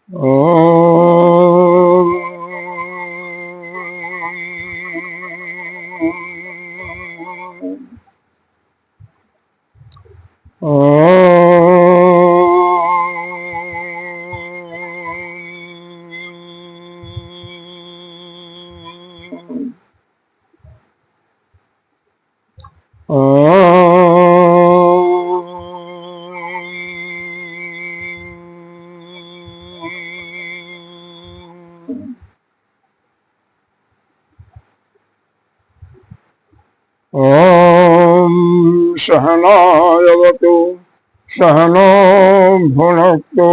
ओम ओम सहनावतु सहनो भुनक्तु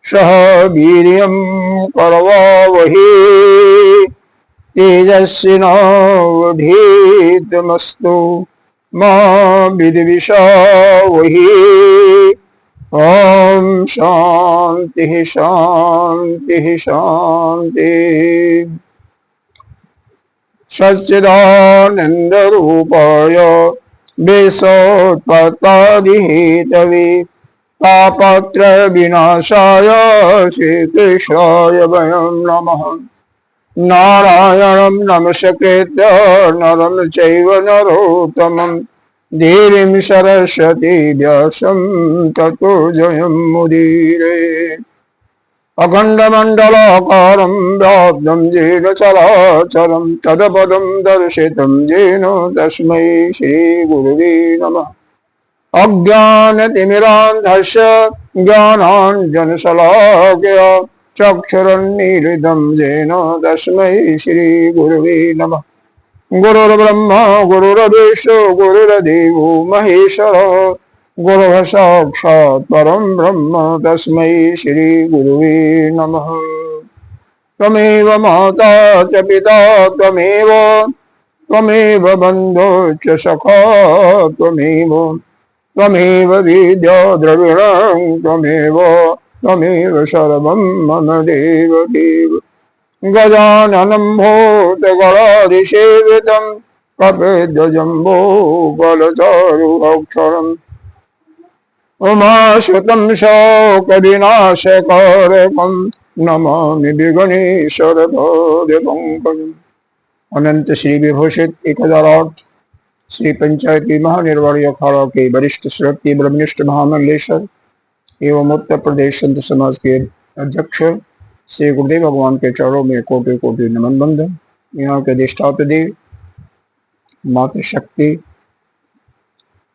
सह वीर्यं करवावहै तेजस्विनावधीतमस्तु मा विद्विषावहै। ओम शांति शांति शांति। सच्चिदानंद रूपाय विश्वोत्पत्तादिहेतवे तापत्र विनाशाय श्रीकृष्णाय वयं नमः। नारायणं नमस्कृत्य नरं चैव नरोत्तमं देवीं सरस्वती व्यासं ततो जयमुदीरये। अखण्डमण्डलाकारं व्याप्तं येन चराचरं तत्पदं दर्शितं येन तस्मै श्रीगुरुवे नमः। अज्ञानतिमिरान्धस्य ज्ञानाञ्जनशलाकया चक्षुरुन्मीलितं येन तस्मै श्रीगुरुवे नमः। गुरुर्ब्रह्मा गुरुर्विष्णु गुरुर्देवो महेश्वरः गुरुः साक्षात् परं ब्रह्म तस्मै श्रीगुरुवे नमः। त्वमेव माता च पिता त्वमेव बन्धो च सखा त्वमेव विद्या द्रविणं त्वमेव सर्वं मम देवदेव। गजाननं भूतगणाधिसेवितं कपिध्वजम्बोफलचारुभक्षणम् उमासुतं शोकविनाशकारकं नमामि विघ्नेश्वरपादपङ्कजम्। अनंत श्री विभूषित 1008 श्री पंचायती महानिर्वाणी अखाड़ा के वरिष्ठ श्रोती ब्रह्मनिष्ठ महामंडलेश्वर एवं उत्तर प्रदेश संत समाज के अध्यक्ष श्री गुरुदेव भगवान के चरणों में कोटि कोटि नमन बंधन। यहाँ के अधिष्ठाता देव मातृशक्ति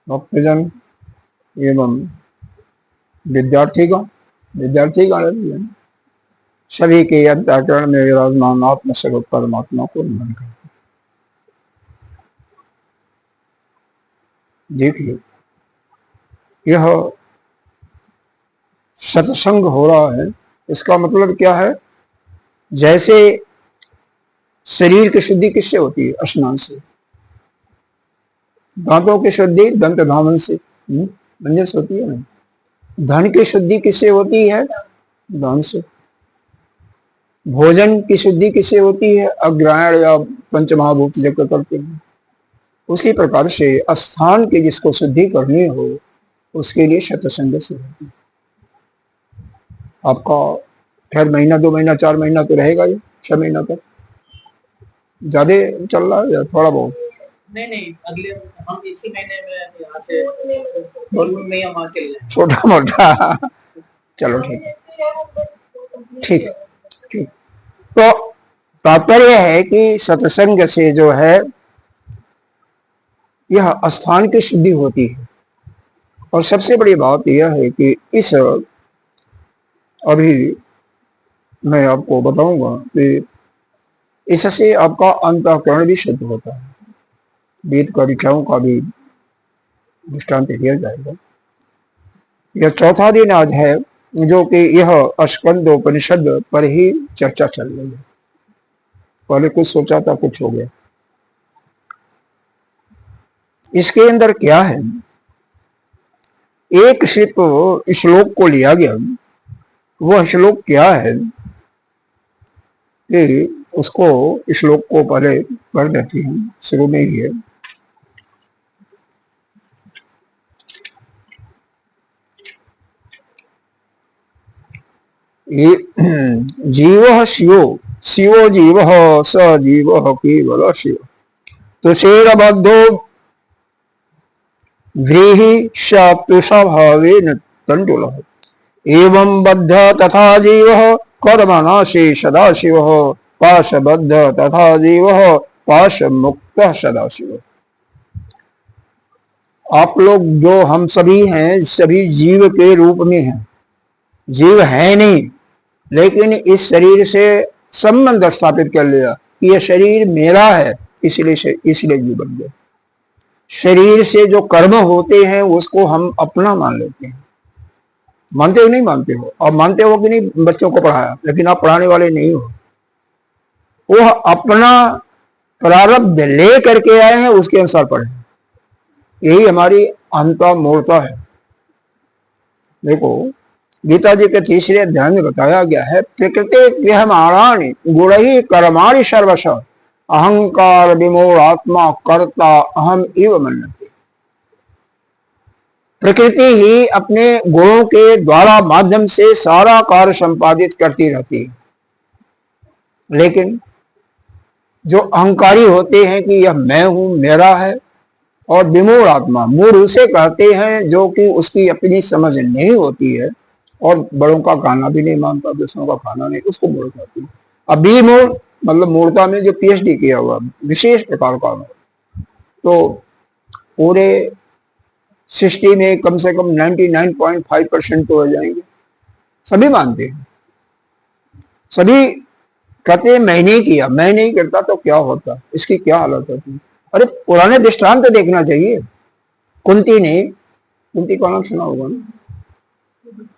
भक्तजन एवं विद्यार्थीगण सभी के अंतःकरण में विराजमान आत्म स्वरूप परमात्मा को नमन करते। देखिए, यह सत्संग हो रहा है, इसका मतलब क्या है? जैसे शरीर की शुद्धि किससे होती है? स्नान से। दांतों की शुद्धि दंत धावन से मंजस होती है ना। धन की शुद्धि किससे होती है? दान से। भोजन की शुद्धि किससे होती है? अग्रायण या पंचमहाभूत जब करते हैं। उसी प्रकार से स्थान की जिसको शुद्धि करनी हो उसके लिए सत्संग से होती है। आपका खैर महीना 2 महीना 4 महीना तो रहेगा, ये 6 महीना तक ज्यादा चल रहा है या थोड़ा बहुत? नहीं अगले हम इसी महीने में यहाँ से छोटा मोटा चलो ठीक है, ठीक ठीक। तो तात्पर्य है कि सत्संग से जो है यह स्थान की शुद्धि होती है। और सबसे बड़ी बात यह है कि इस अभी मैं आपको बताऊंगा कि इससे आपका अंतःकरण भी शुद्ध होता है। वेद कविताओं का भी दृष्टांत दिया जाएगा। यह चौथा दिन आज है जो कि यह स्कंदोपनिषद पर ही चर्चा चल रही है। पहले कुछ सोचा था, कुछ हो गया। इसके अंदर क्या है? एक सिर्फ श्लोक को लिया गया। वह श्लोक क्या है कि उसको श्लोक को पहले पढ़ देते हैं, शुरू में ही है। ये जीव शिवो शिवो जीव स जीव केवल शिव तुषेरबद्धो व्रीहि स्वभावेन तंडुलः एवं बद्ध तथा जीव कर्मनाशे सदाशिव पाशबद्ध तथा जीव पाश मुक्त सदाशिव। आप लोग जो हम सभी हैं सभी जीव के रूप में हैं, जीव है नहीं, लेकिन इस शरीर से संबंध स्थापित कर लिया कि यह शरीर मेरा है, इसलिए जीव बन गया। शरीर से जो कर्म होते हैं उसको हम अपना मान लेते हैं। मानते हो नहीं मानते हो? और मानते हो कि नहीं बच्चों को पढ़ाया, लेकिन आप पढ़ाने वाले नहीं हो। वो अपना प्रारब्ध ले करके आए हैं, उसके अनुसार पढ़े। यही हमारी अंता मूर्ता है। देखो गीता जी के तीसरे अध्याय में बताया गया है, प्रकृति गृहमाणानि गुणहि कर्माणि सर्वश अहंकार विमूढ़ आत्मा कर्ता अहम इव मन्यते। प्रकृति ही अपने गुणों के द्वारा माध्यम से सारा कार्य संपादित करती रहती है, लेकिन जो अहंकारी होते हैं कि यह मैं हूं, मेरा है, और विमूढ़ आत्मा, मूढ़ उसे कहते हैं जो कि उसकी अपनी समझ नहीं होती है और बड़ों का गाना भी नहीं मानता, दूसरों का खाना नहीं, उसको मूढ़ कहती है। अब विमूढ़ मतलब मूढ़ता में जो पीएचडी किया हुआ विशेष प्रकार का, तो पूरे सृष्टि में कम से कम 99.5% तो हो जाएंगे। सभी मानते हैं, सभी कहते हैं मैं नहीं किया, मैं नहीं करता तो क्या होता, इसकी क्या हालत होती। अरे पुराने दृष्टांत तो देखना चाहिए। कुंती का नाम सुना होगा ना,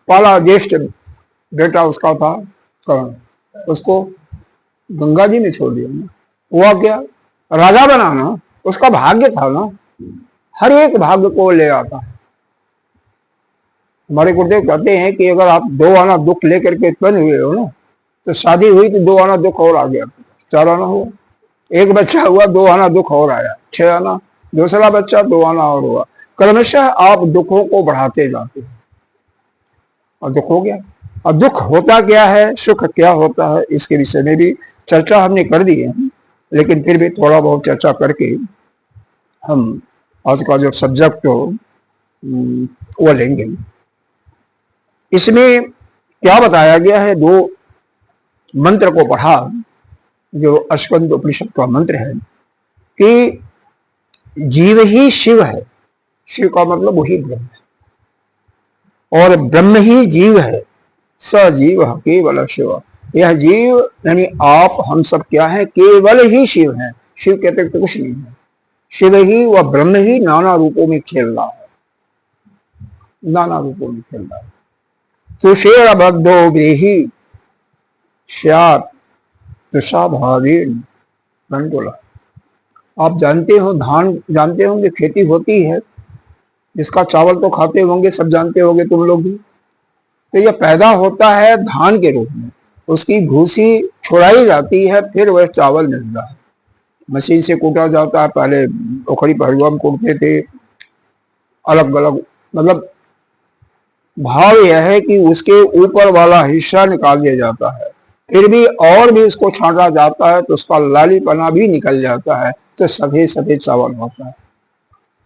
पहला ज्येष्ठ बेटा उसका था कर्ण, उसको गंगा जी में छोड़ दिया ना। हुआ क्या, राजा बनाना उसका भाग्य था ना, हर एक भाग्य को ले आता है। हमारे गुरुदेव कहते हैं कि अगर आप 2 आना दुख लेकर के उत्पन्न हुए हो ना, तो शादी हुई तो 2 आना दुख और आ गया, 4 आना हुआ, एक बच्चा हुआ 2 आना दुख और आया, 6 आना, दूसरा बच्चा 2 आना और हुआ। क्रमशः आप दुखों को बढ़ाते जाते हैं और दुख हो गया। और दुख होता क्या है, सुख क्या होता है, इसके विषय में भी चर्चा हमने कर दी है, लेकिन फिर भी थोड़ा बहुत चर्चा करके हम आज का जो सब्जेक्ट हो वो लेंगे। इसमें क्या बताया गया है, 2 मंत्र को पढ़ा जो अश्वंत उपनिषद का मंत्र है कि जीव ही शिव है, शिव का मतलब वही ब्रह्म है, और ब्रह्म ही जीव है, स जीव केवल शिव। यह जीव यानी आप हम सब क्या है, केवल ही शिव है, शिव के अतिरिक्त कुछ नहीं है। शिव ही व ब्रह्म ही नाना रूपों में खेल रहा है, नाना रूपों में खेल रहा है। तुषेर बद्धो व्रीहि स्यात् तुषा भावेन तंडुलः। आप जानते हो, धान जानते होंगे, खेती होती है जिसका चावल तो खाते होंगे, सब जानते होंगे तुम लोग भी। तो यह पैदा होता है धान के रूप में, उसकी भूसी छुड़ाई जाती है, फिर वह चावल मिलता है। मशीन से कूटा जाता है, पहले ओखड़ी पहलुआ में कूटते थे, अलग अलग, मतलब भाव यह है कि उसके ऊपर वाला हिस्सा निकाल दिया जाता है, फिर भी और भी उसको छांटा जाता है तो उसका लालीपना भी निकल जाता है, तो सफेद सफेद चावल होता है।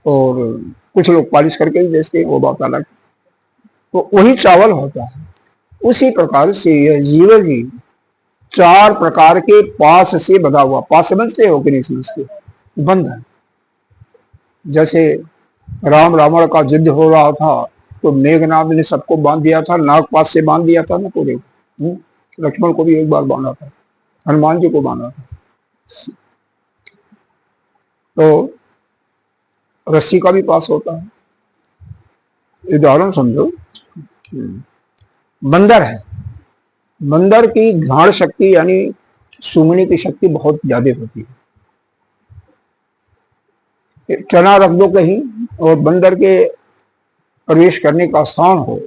और कुछ लोग पॉलिश करके भी बेचते हैं, वो बात अलग, तो वही चावल होता है। उसी प्रकार से यह जीव भी 4 प्रकार के पास से बंधा हुआ, पास समझते हो कि नहीं समझते, बंधन। जैसे राम रावण का युद्ध हो रहा था तो मेघनाद ने सबको बांध दिया था, नाग पास से बांध दिया था ना पूरे, लक्ष्मण को भी एक बार बांधा था, हनुमान जी को बांधा था। तो रस्सी का भी पास होता है, उदाहरण समझो, बंदर है, बंदर की घ्राण शक्ति यानी सूंघने की शक्ति बहुत ज्यादा होती है। चना रख दो कहीं और बंदर के प्रवेश करने का स्थान हो,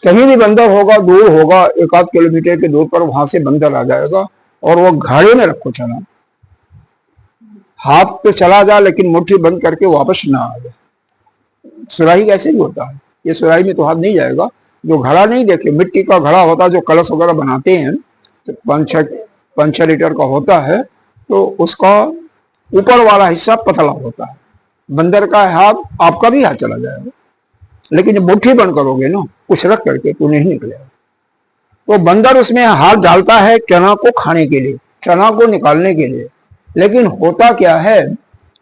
कहीं भी बंदर होगा, दूर होगा, 1-8 किलोमीटर के दूर पर, वहां से बंदर आ जाएगा और वो घाड़े में रखो चना, हाथ तो चला जा लेकिन मुट्ठी बंद करके वापस ना आ जाए। सुराही ऐसे ही होता है, ये सुराही में तो हाथ नहीं जाएगा, जो घड़ा नहीं देखे, मिट्टी का घड़ा होता है जो कलश वगैरह बनाते हैं, तो 5-6 लीटर का होता है, तो उसका ऊपर वाला हिस्सा पतला होता है। बंदर का हाथ, आपका भी हाथ चला जाएगा, लेकिन जब मुट्ठी बंद करोगे ना कुछ रख करके तो नहीं निकलेगा। तो बंदर उसमें हाथ डालता है चना को खाने के लिए, चना को निकालने के लिए, लेकिन होता क्या है,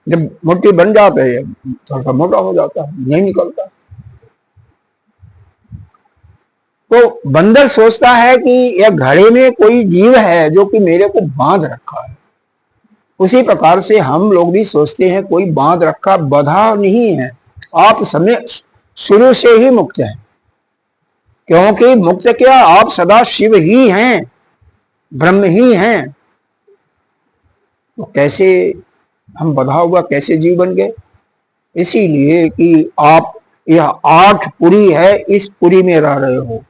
जब मुट्ठी बन जाता है थोड़ा सा मोटा हो जाता है, नहीं निकलता। तो बंदर सोचता है कि यह घड़े में कोई जीव है जो कि मेरे को बांध रखा है। उसी प्रकार से हम लोग भी सोचते हैं कोई बांध रखा, बंधा नहीं है। आप समय शुरू से ही मुक्त हैं, क्योंकि मुक्त क्या, आप सदा शिव ही हैं, ब्रह्म ही हैं। तो कैसे हम बंधा हुआ कैसे जीव बन गए? इसीलिए कि आप यह 8 पुरी है, इस पुरी में रह रहे हो,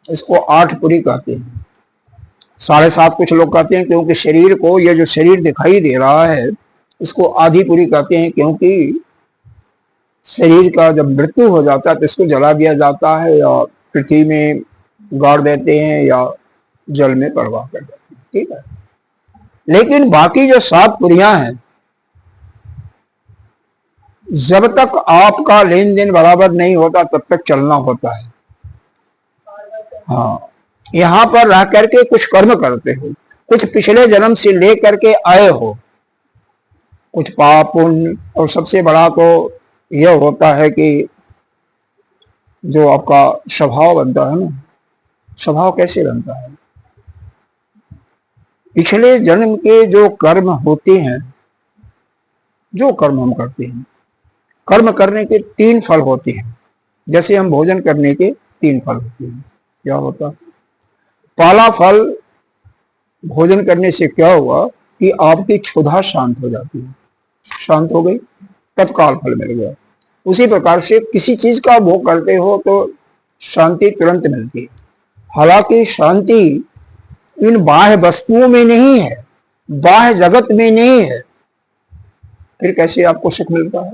इसको 8 पुरी कहते हैं। 7.5 कुछ लोग कहते हैं, क्योंकि शरीर को, यह जो शरीर दिखाई दे रहा है इसको आधी पुरी कहते हैं, क्योंकि शरीर का जब मृत्यु हो जाता है तो इसको जला दिया जाता है, या पृथ्वी में गाड़ देते हैं, या जल में प्रवाह कर देते हैं, ठीक है। लेकिन बाकी जो 7 पुरियां हैं, जब तक आपका लेन देन बराबर नहीं होता तब तक चलना होता है। हाँ, यहां पर रह करके कुछ कर्म करते हो, कुछ पिछले जन्म से ले करके आए हो, कुछ पाप पुण्य, और सबसे बड़ा तो यह होता है कि जो आपका स्वभाव बनता है ना, स्वभाव कैसे बनता है, पिछले जन्म के जो कर्म होते हैं, जो कर्म हम करते हैं, कर्म करने के 3 फल होते हैं। जैसे हम भोजन करने के 3 फल होते हैं। क्या होता है? पहला फल, भोजन करने से क्या हुआ कि आपकी क्षुधा शांत हो जाती है, शांत हो गई, तत्काल फल मिल गया। उसी प्रकार से किसी चीज का भोग करते हो तो शांति तुरंत मिलती है। हालांकि शांति इन बाह्य वस्तुओं में नहीं है, बाह्य जगत में नहीं है, फिर कैसे आपको सुख मिलता है?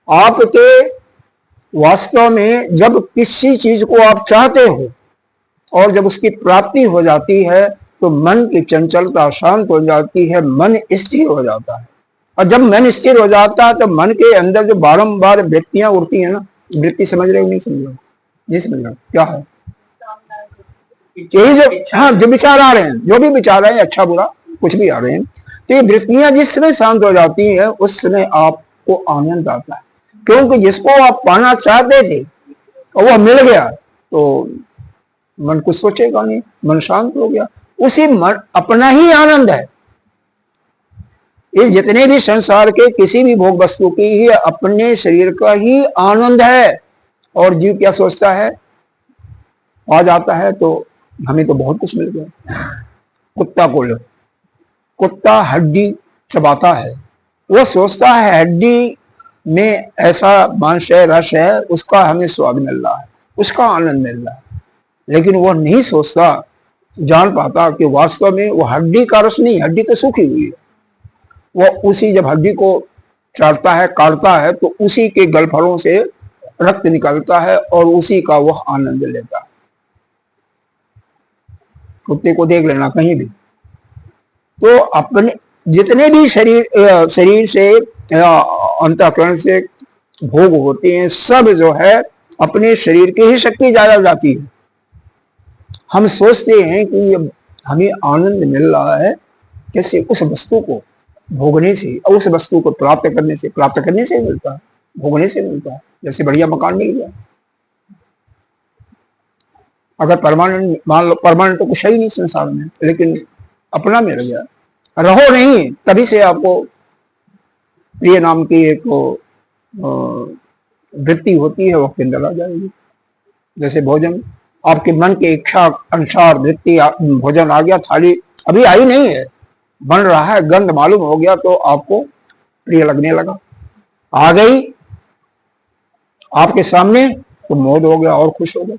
आपके वास्तव में जब किसी चीज को आप चाहते हो और जब उसकी प्राप्ति हो जाती है तो मन की चंचलता शांत हो जाती है, मन स्थिर हो जाता है। और जब मन स्थिर हो जाता है तो मन के अंदर जो बारंबार वृत्तियां उड़ती है ना, वृत्ति समझ रहे हो नहीं समझ रहे हो? नहीं समझ रहे हो क्या है? यही जो, हाँ, जो विचार आ रहे हैं, जो भी विचार आ रहे हैं, अच्छा बुरा कुछ भी आ रहे हैं, तो ये वृत्तियां जिस समय शांत हो जाती है उस समय आपको आनंद आता है, क्योंकि जिसको आप पाना चाहते थे और वह मिल गया तो मन कुछ सोचेगा नहीं, मन शांत हो गया, उसी मन अपना ही आनंद है। ये जितने भी संसार के किसी भी भोग वस्तु की ही अपने शरीर का ही आनंद है। और जीव क्या सोचता है, आ जाता है तो हमें तो बहुत कुछ मिल गया। कुत्ता को लो, कुत्ता हड्डी चबाता है, वो सोचता है हड्डी में ऐसा मांस है, रस है, उसका हमें स्वाद मिल रहा है, उसका आनंद मिल रहा है, लेकिन वो नहीं सोचता, जान पाता कि वास्तव में वो हड्डी का रस नहीं, हड्डी तो सूखी हुई है। वो उसी जब हड्डी को चाटता है, काटता है, तो उसी के गलफड़ों से रक्त निकलता है और उसी का वह आनंद लेता है। कुत्ते को देख लेना कहीं भी, तो अपने जितने भी शरीर से अंतःकरण से भोग होते हैं, सब जो है अपने शरीर की ही शक्ति ज्यादा जाती है। हम सोचते हैं कि हमें आनंद मिल रहा है कैसे, उस वस्तु को भोगने से और उस वस्तु को प्राप्त करने से मिलता है, भोगने से मिलता है। जैसे बढ़िया मकान मिल गया, अगर परमानेंट मान लो, परमानेंट तो कुछ है ही नहीं संसार में, लेकिन अपना मिल गया, रहो नहीं, तभी से आपको प्रिय नाम की एक वृत्ति होती है, वो आपके अंदर आ जाएगी। जैसे भोजन, आपके मन की इच्छा अनुसार वृत्ति, भोजन आ गया, थाली अभी आई नहीं है, बन रहा है, गंध मालूम हो गया तो आपको प्रिय लगने लगा, आ गई आपके सामने तो मोद हो गया और खुश हो गया,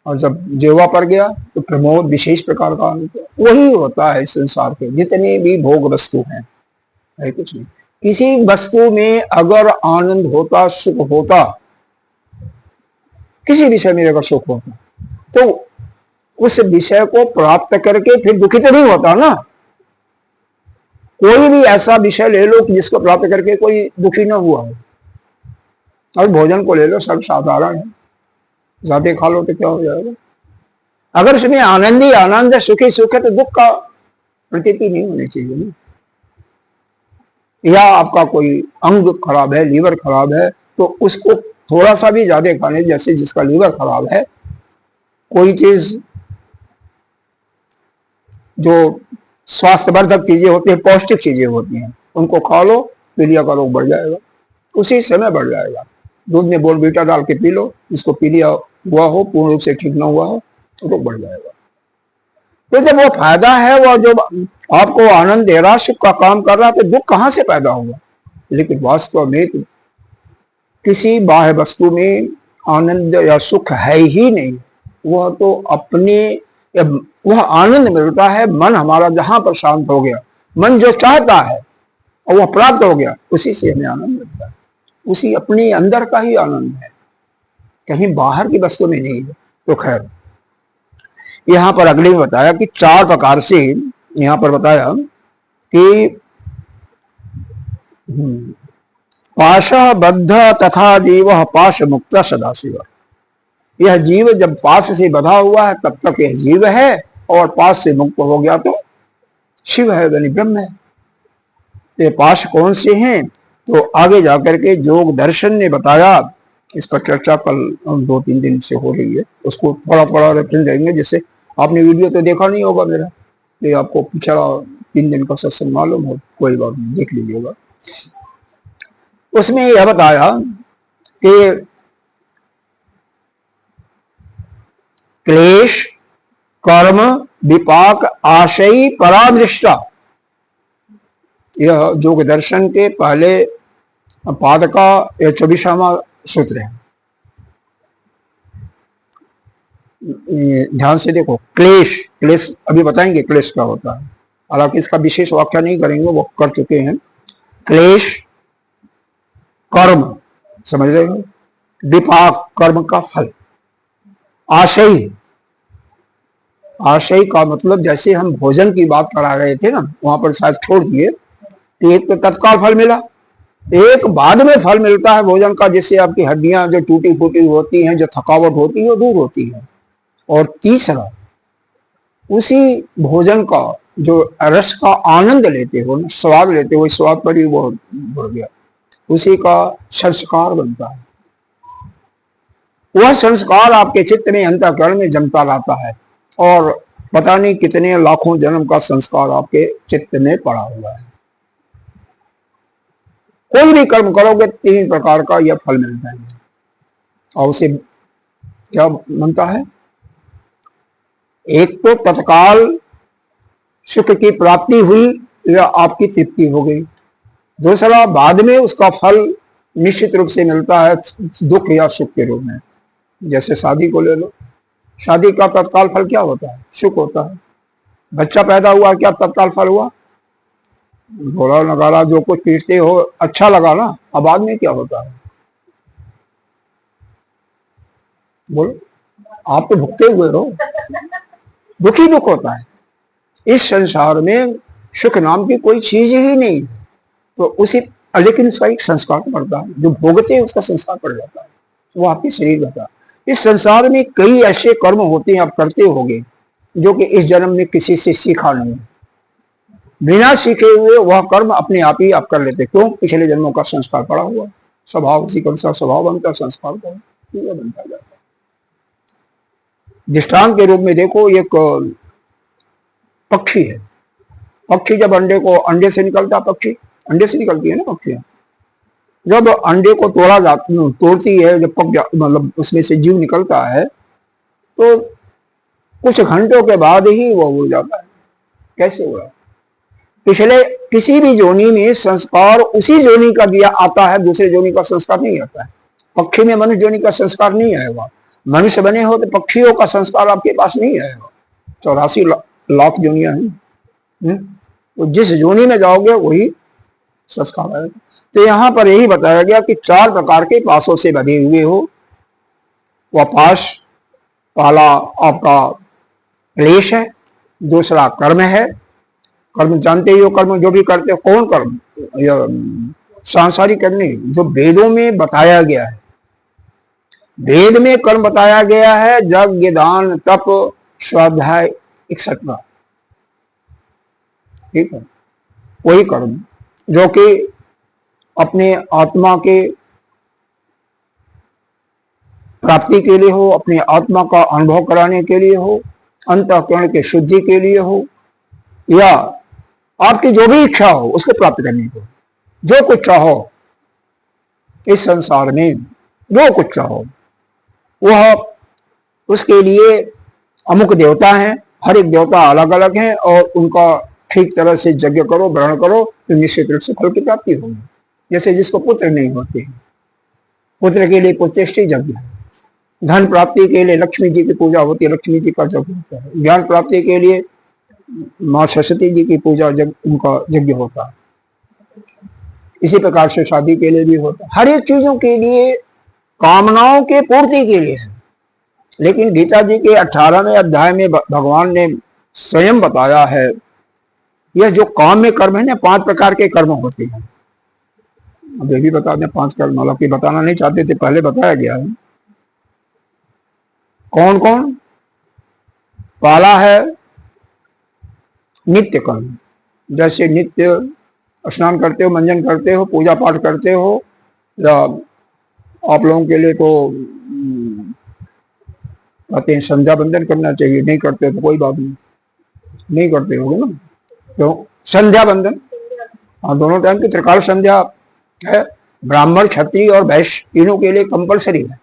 और जब जेवा पर गया तो प्रमोद, विशेष प्रकार का आनंद। वही होता है संसार के जितने भी भोग वस्तु हैं, है कुछ नहीं। किसी वस्तु में अगर आनंद होता, सुख होता, किसी विषय में अगर सुख होता तो उस विषय को प्राप्त करके फिर दुखी तो नहीं होता ना। कोई भी ऐसा विषय ले लो कि जिसको प्राप्त करके कोई दुखी ना हुआ हो। और भोजन को ले लो, सब साधारण है, ज्यादा खा लो तो क्या हो जाएगा। अगर उसमें आनंद ही आनंद है, सुखी सुख है, तो दुख का प्रतीति नहीं होनी चाहिए ना। या आपका कोई अंग खराब है, लीवर खराब है, तो उसको थोड़ा सा भी ज्यादा खाने, जैसे जिसका लीवर खराब है, कोई चीज जो स्वास्थ्यवर्धक चीजें होती है, पौष्टिक चीजें होती हैं, उनको खा लो, पीलिया का रोग बढ़ जाएगा, उसी समय बढ़ जाएगा। दूध में बोर्नवीटा डाल के पी लो, जिसको पीलिया हुआ हो, पूर्ण रूप से ठीक ना हुआ हो, तो रोग बढ़ जाएगा। तो जब वो फायदा है, वो जो आपको आनंद दे रहा, सुख का काम कर रहा, तो दुख कहां से पैदा हुआ। लेकिन वास्तव में किसी बाह्य वस्तु में आनंद या सुख है ही नहीं। वह तो अपने, वह आनंद मिलता है, मन हमारा जहां पर शांत हो गया, मन जो चाहता है और वह प्राप्त हो गया, उसी से हमें आनंद मिलता है। उसी अपने अंदर का ही आनंद है, कहीं बाहर की वस्तु में नहीं है। तो खैर, यहां पर अगले में बताया कि 4 प्रकार से, यहां पर बताया कि पाश बद्ध तथा जीव पाश मुक्त सदाशिव। यह जीव जब पाश से बधा हुआ है तब तक यह जीव है, और पाश से मुक्त हो गया तो शिव है, यानी ब्रह्म है। ये पाश कौन से हैं, तो आगे जाकर के योग दर्शन ने बताया। इस पर चर्चा कल 2-3 दिन से हो रही है, उसको थोड़ा रेफरेंस देंगे। जैसे आपने वीडियो तो देखा नहीं होगा मेरा, ये आपको पिछला 3 दिन का सत्संग मालूम हो, कोई बात नहीं, देख लीजिएगा। उसमें यह बताया कि क्लेश, कर्म, विपाक, आशय, परादृष्टा, यह योग दर्शन के पहले पाद का 24वां सूत्र है। ध्यान से देखो, क्लेश, क्लेश अभी बताएंगे क्लेश क्या होता है, हालांकि इसका विशेष व्याख्या नहीं करेंगे, वो कर चुके हैं। क्लेश, कर्म, समझ रहे हो, विपाक, कर्म का फल, आशय, आशय का मतलब जैसे हम भोजन की बात करा रहे थे ना, वहां पर शायद छोड़ दिए। एक तो तत्काल फल मिला, एक बाद में फल मिलता है भोजन का, जिससे आपकी हड्डियां जो टूटी फूटी होती हैं, जो थकावट होती है, वो दूर होती है। और तीसरा, उसी भोजन का जो रस का आनंद लेते हो ना, स्वाद लेते हो, इस स्वाद पर ही वो जुड़ गया, उसी का संस्कार बनता है। वह संस्कार आपके चित्त में, अंतःकरण में जमता रहता है, और पता नहीं कितने लाखों जन्म का संस्कार आपके चित्त में पड़ा हुआ है। कोई भी कर्म करोगे 3 प्रकार का यह फल मिलता है, और उसे क्या बनता है, एक तो तत्काल सुख की प्राप्ति हुई या आपकी तृप्ति हो गई। दूसरा, बाद में उसका फल निश्चित रूप से मिलता है दुख या सुख के रूप में। जैसे शादी को ले लो, शादी का तत्काल फल क्या होता है, सुख होता है। बच्चा पैदा हुआ, क्या तत्काल फल हुआ, घोड़ा नगारा जो कुछ पीटते हो, अच्छा लगा ना। अब बाद में क्या होता है, बोलो, आप तो भुगते हुए हो, दुखी दुख होता है। इस संसार में सुख नाम की कोई चीज ही नहीं, तो उसी, लेकिन उसका एक संस्कार पड़ता है, जो भोगते हैं उसका संस्कार पड़ जाता है, वो आपके शरीर होता है। इस संसार में कई ऐसे कर्म होते हैं, आप करते होंगे, जो कि इस जन्म में किसी से सीखा नहीं, बिना सीखे हुए वह कर्म अपने आप ही आप कर लेते। क्यों, पिछले जन्मों का संस्कार पड़ा हुआ, स्वभाव उसी के अनुसार स्वभाव बनता, संस्कार बनता जाता है। दृष्टांत के रूप में देखो, एक पक्षी है, पक्षी जब अंडे से निकलता, पक्षी अंडे से निकलती है ना पक्षियां, जब अंडे को तोड़ती है, जब मतलब उसमें से जीव निकलता है, तो कुछ घंटों के बाद ही वो उड़ जाता है। कैसे हुआ, पिछले किसी भी जोनी में संस्कार उसी जोनी का दिया आता है, दूसरे जोनी का संस्कार नहीं आता है। पक्षी में मनुष्य जोनी का संस्कार नहीं आएगा, मनुष्य बने हो तो पक्षियों का संस्कार आपके पास नहीं आएगा। 84 लाख जोनियां हैं, तो जिस जोनी में जाओगे वही संस्कार आएगा। तो यहां पर यही बताया गया कि 4 प्रकार के पासों से बने हुए हो, वह पाश, पहला आपका क्लेश है, दूसरा कर्म है। कर्म जानते ही हो, कर्म जो भी करते हो, कौन कर्म? सांसारिक कर्म नहीं, जो वेदों में बताया गया है। वेद में कर्म बताया गया है, यज्ञ, दान, तप, स्वाध्याय, एक्सेट्रा। ठीक है, कोई कर्म जो कि अपने आत्मा के प्राप्ति के लिए हो, अपनी आत्मा का अनुभव कराने के लिए हो, अंतःकरण की शुद्धि के लिए हो, या आपकी जो भी इच्छा हो उसको प्राप्त करने को, जो कुछ चाहो इस संसार में, जो कुछ चाहो, वह उसके लिए अमुक देवता हैं। हर एक देवता अलग अलग हैं और उनका ठीक तरह से यज्ञ करो, ग्रहण करो तो निश्चित रूप से फल की प्राप्ति होगी। जैसे जिसको पुत्र नहीं होते, पुत्र के लिए पुत्रेष्टि यज्ञ है। धन प्राप्ति के लिए लक्ष्मी जी की पूजा होती है, लक्ष्मी जी का यज्ञ होता है। ज्ञान प्राप्ति के लिए माँ सरस्वती जी की पूजा, उनका यज्ञ होता है। इसी प्रकार से शादी के लिए भी होता है। हर एक चीजों के लिए, कामनाओं के पूर्ति के लिए है। लेकिन गीता जी के 18वें अध्याय में भगवान ने स्वयं बताया है, यह जो काम में कर्म है ना, 5 प्रकार के कर्म होते हैं। अब ये भी बता दें 5 कर्म, हालांकि बताना नहीं चाहते थे, पहले बताया गया है। कौन कौन? पहला है नित्य कर्म, जैसे नित्य स्नान करते हो, मंजन करते हो, पूजा पाठ करते हो, या आप लोगों के लिए तो कहते हैं संध्या बंदन करना चाहिए, नहीं करते तो कोई बात नहीं, नहीं करते होगे ना, क्यों? संध्या बंदन, हाँ, दोनों टाइम की त्रिकाल संध्या है। ब्राह्मण, क्षत्रिय और वैश्य तीनों के लिए कंपलसरी है।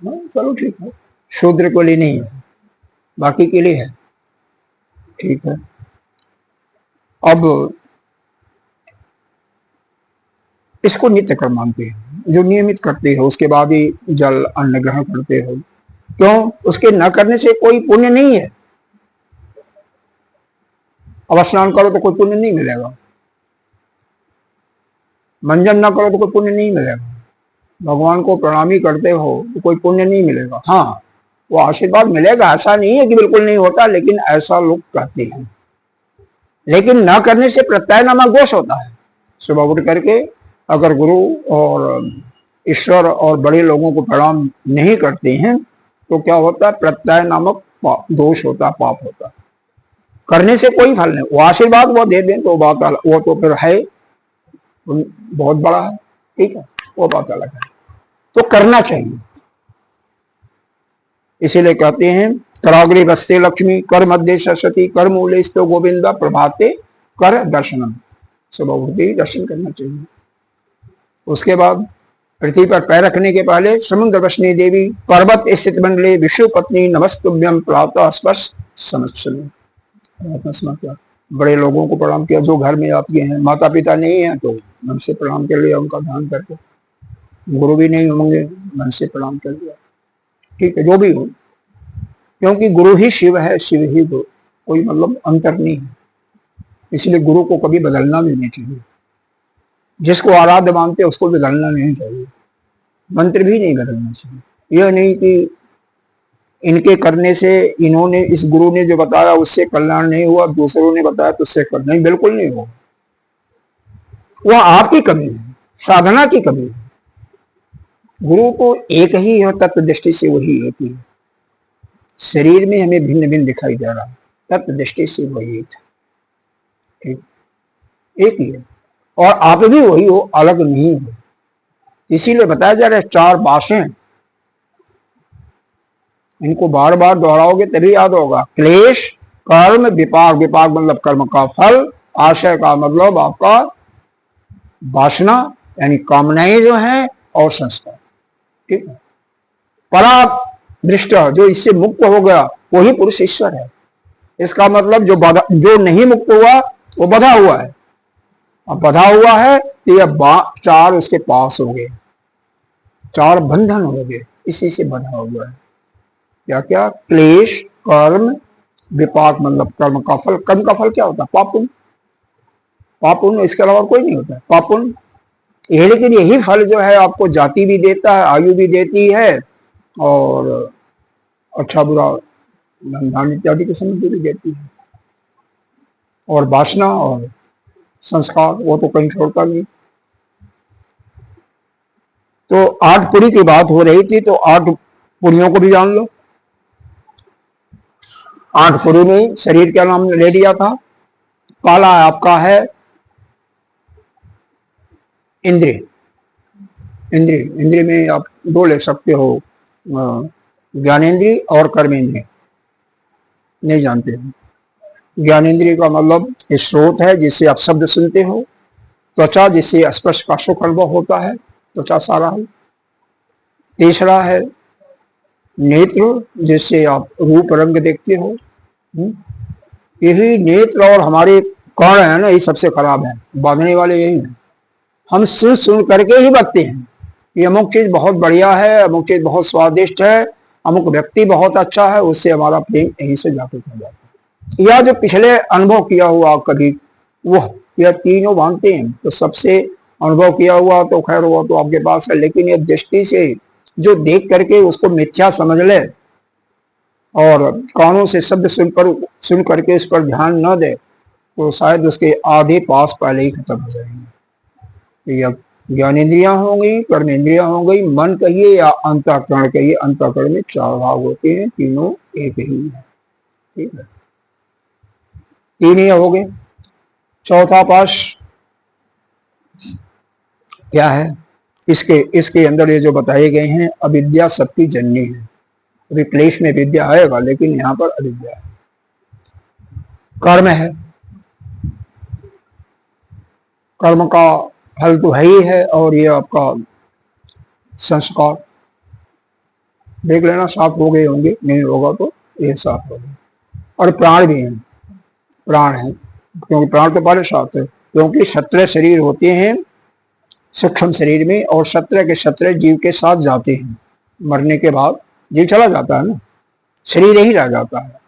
चलो ठीक है, शूद्र के लिए नहीं है, बाकी के लिए है। ठीक है, अब इसको नित्य कर्म मानते हैं, जो नियमित करते हो, उसके बाद ही जल अन्न ग्रहण करते हो। क्यों? उसके न करने से कोई पुण्य नहीं है। अब स्नान करो तो कोई पुण्य नहीं मिलेगा, मंजन न करो तो कोई पुण्य नहीं मिलेगा, भगवान को प्रणामी करते हो तो कोई पुण्य नहीं मिलेगा। हाँ, वो आशीर्वाद मिलेगा, ऐसा नहीं है कि बिल्कुल नहीं होता, लेकिन ऐसा लोग कहते हैं। लेकिन न करने से प्रत्यय नामक दोष होता है। सुबह उठ करके अगर गुरु और ईश्वर और बड़े लोगों को प्रणाम नहीं करते हैं तो क्या होता है? प्रत्यय नामक दोष होता, पाप होता। करने से कोई फल नहीं। वो आशीर्वाद वो दे दें तो बात अलग, वो तो फिर है बहुत बड़ा है, ठीक है, वो बात अलग है। तो करना चाहिए। इसीलिए कहते हैं कराग्रे बस्ते लक्ष्मी, कर मध्य सरस्वती, कर मूले स्थितो गोविंदा, प्रभाते कर दर्शनम। सुबह उठते ही दर्शन करना चाहिए। उसके बाद पृथ्वी पर पैर रखने के पहले समुद्र वसनी देवी, पर्वत स्थित मंडले, विष्णु पत्नी, नमस्तुभ्यम, प्रातः स्पर्श समस्या। बड़े लोगों को प्रणाम किया जो घर में आपके हैं। माता पिता नहीं है तो मन से प्रणाम कर लिया, उनका ध्यान करके। गुरु भी नहीं होंगे, मन से प्रणाम कर लिया, ठीक है, जो भी हो, क्योंकि गुरु ही शिव है, शिव ही गुरु, कोई मतलब अंतर नहीं है। इसलिए गुरु को कभी बदलना भी नहीं चाहिए। जिसको आराध्य मानते हैं उसको बदलना नहीं चाहिए, मंत्र भी नहीं बदलना चाहिए। यह नहीं कि इनके करने से, इन्होंने, इस गुरु ने जो बताया उससे कल्याण नहीं हुआ, दूसरों ने बताया तो उससे कल्याण नहीं, बिल्कुल नहीं हुआ। वह आपकी कमी है, साधना की कमी है। गुरु को एक ही है, तत्व दृष्टि से वही होती है। शरीर में हमें भिन्न भिन्न दिखाई दे रहा है, तत्व दृष्टि से वही एक है, एक ही है। और आप भी वही हो, अलग नहीं हो। इसीलिए बताया जा रहा है 4 बातें, इनको बार बार दोहराओगे तभी याद होगा। क्लेश, कर्म, विपाक, विपाक मतलब कर्म का फल, आशय का मतलब आपका वासना यानी कामनाएं जो हैं, और संस्कार, ठीक है। परा दृष्ट, जो इससे मुक्त हो गया वही पुरुष ईश्वर है। इसका मतलब जो नहीं मुक्त हुआ वो बधा हुआ है। अब बधा हुआ है तो यह 4 उसके पास हो गए, 4 बंधन हो गए, इसी से बधा हुआ है। क्या क्या? क्लेश, कर्म, विपाक मतलब कर्म का फल। कर्म का फल क्या होता है? पापुन, पापुन, इसके अलावा कोई नहीं होता है। पापुन ये लेकिन यही फल जो है आपको जाति भी देता है, आयु भी देती है, और अच्छा बुरा धन इत्यादि की समृद्धि भी देती है। और वासना और संस्कार वो तो कहीं छोड़ता नहीं। तो 8 पुरी की बात हो रही थी, तो 8 पुरियों को भी जान लो। 8 पुरी में शरीर का नाम ले लिया था। काला आपका है इंद्रिय। इंद्रिय में आप 2 ले सकते हो, ज्ञानेंद्रिय और कर्मेंद्रिय। नहीं जानते हो? ज्ञानेंद्रिय का मतलब स्रोत है जिससे आप शब्द सुनते हो। त्वचा, जिससे स्पर्श का सुख अनुभव होता है, त्वचा सारा है। तीसरा है नेत्र, जिससे आप रूप रंग देखते हो। यही नेत्र और हमारे कर्ण है ना, ये सबसे खराब है, बांधने वाले यही है। हम सुन सुन करके ही बकते हैं ये अमुक चीज बहुत बढ़िया है, अमुक चीज बहुत स्वादिष्ट है, अमुक व्यक्ति बहुत अच्छा है, उससे हमारा प्रेम यहीं से जाकर हो जाता है। या जो पिछले अनुभव किया हुआ कभी, वो यह तीनों मानते हैं, तो सबसे अनुभव किया हुआ तो खैर हुआ तो आपके पास है, लेकिन ये दृष्टि से जो देख करके उसको मिथ्या समझ ले और कानों से शब्द सुन करके उस पर ध्यान न दे, तो शायद उसके आधे पास पहले ही खत्म हो जाएंगे। या ज्ञानेंद्रियां होंगी, कर्मेंद्रियां हो गई, मन कहिए या अंतःकरण कहिए। अंतःकरण में 4 भाग होते हैं, तीनों एक ही है। ठीक है, 3 ही हो गए। चौथा पाश क्या है? इसके अंदर ये जो बताए गए हैं, अविद्या सबकी जननी है। अभी क्लेश में विद्या आएगा, लेकिन यहाँ पर अविद्या है। कर्म है, कर्म का फल तो है ही है, और ये आपका संस्कार देख लेना, 7 हो गए होंगे, नहीं होगा तो ये 7 हो गए। और प्राण भी है, प्राण है, क्योंकि प्राण तो पहले 7 है, क्योंकि 17 शरीर होते हैं सूक्ष्म शरीर में, और 17 के 17 जीव के साथ जाते हैं। मरने के बाद जीव चला जाता है ना, शरीर ही रह जाता है।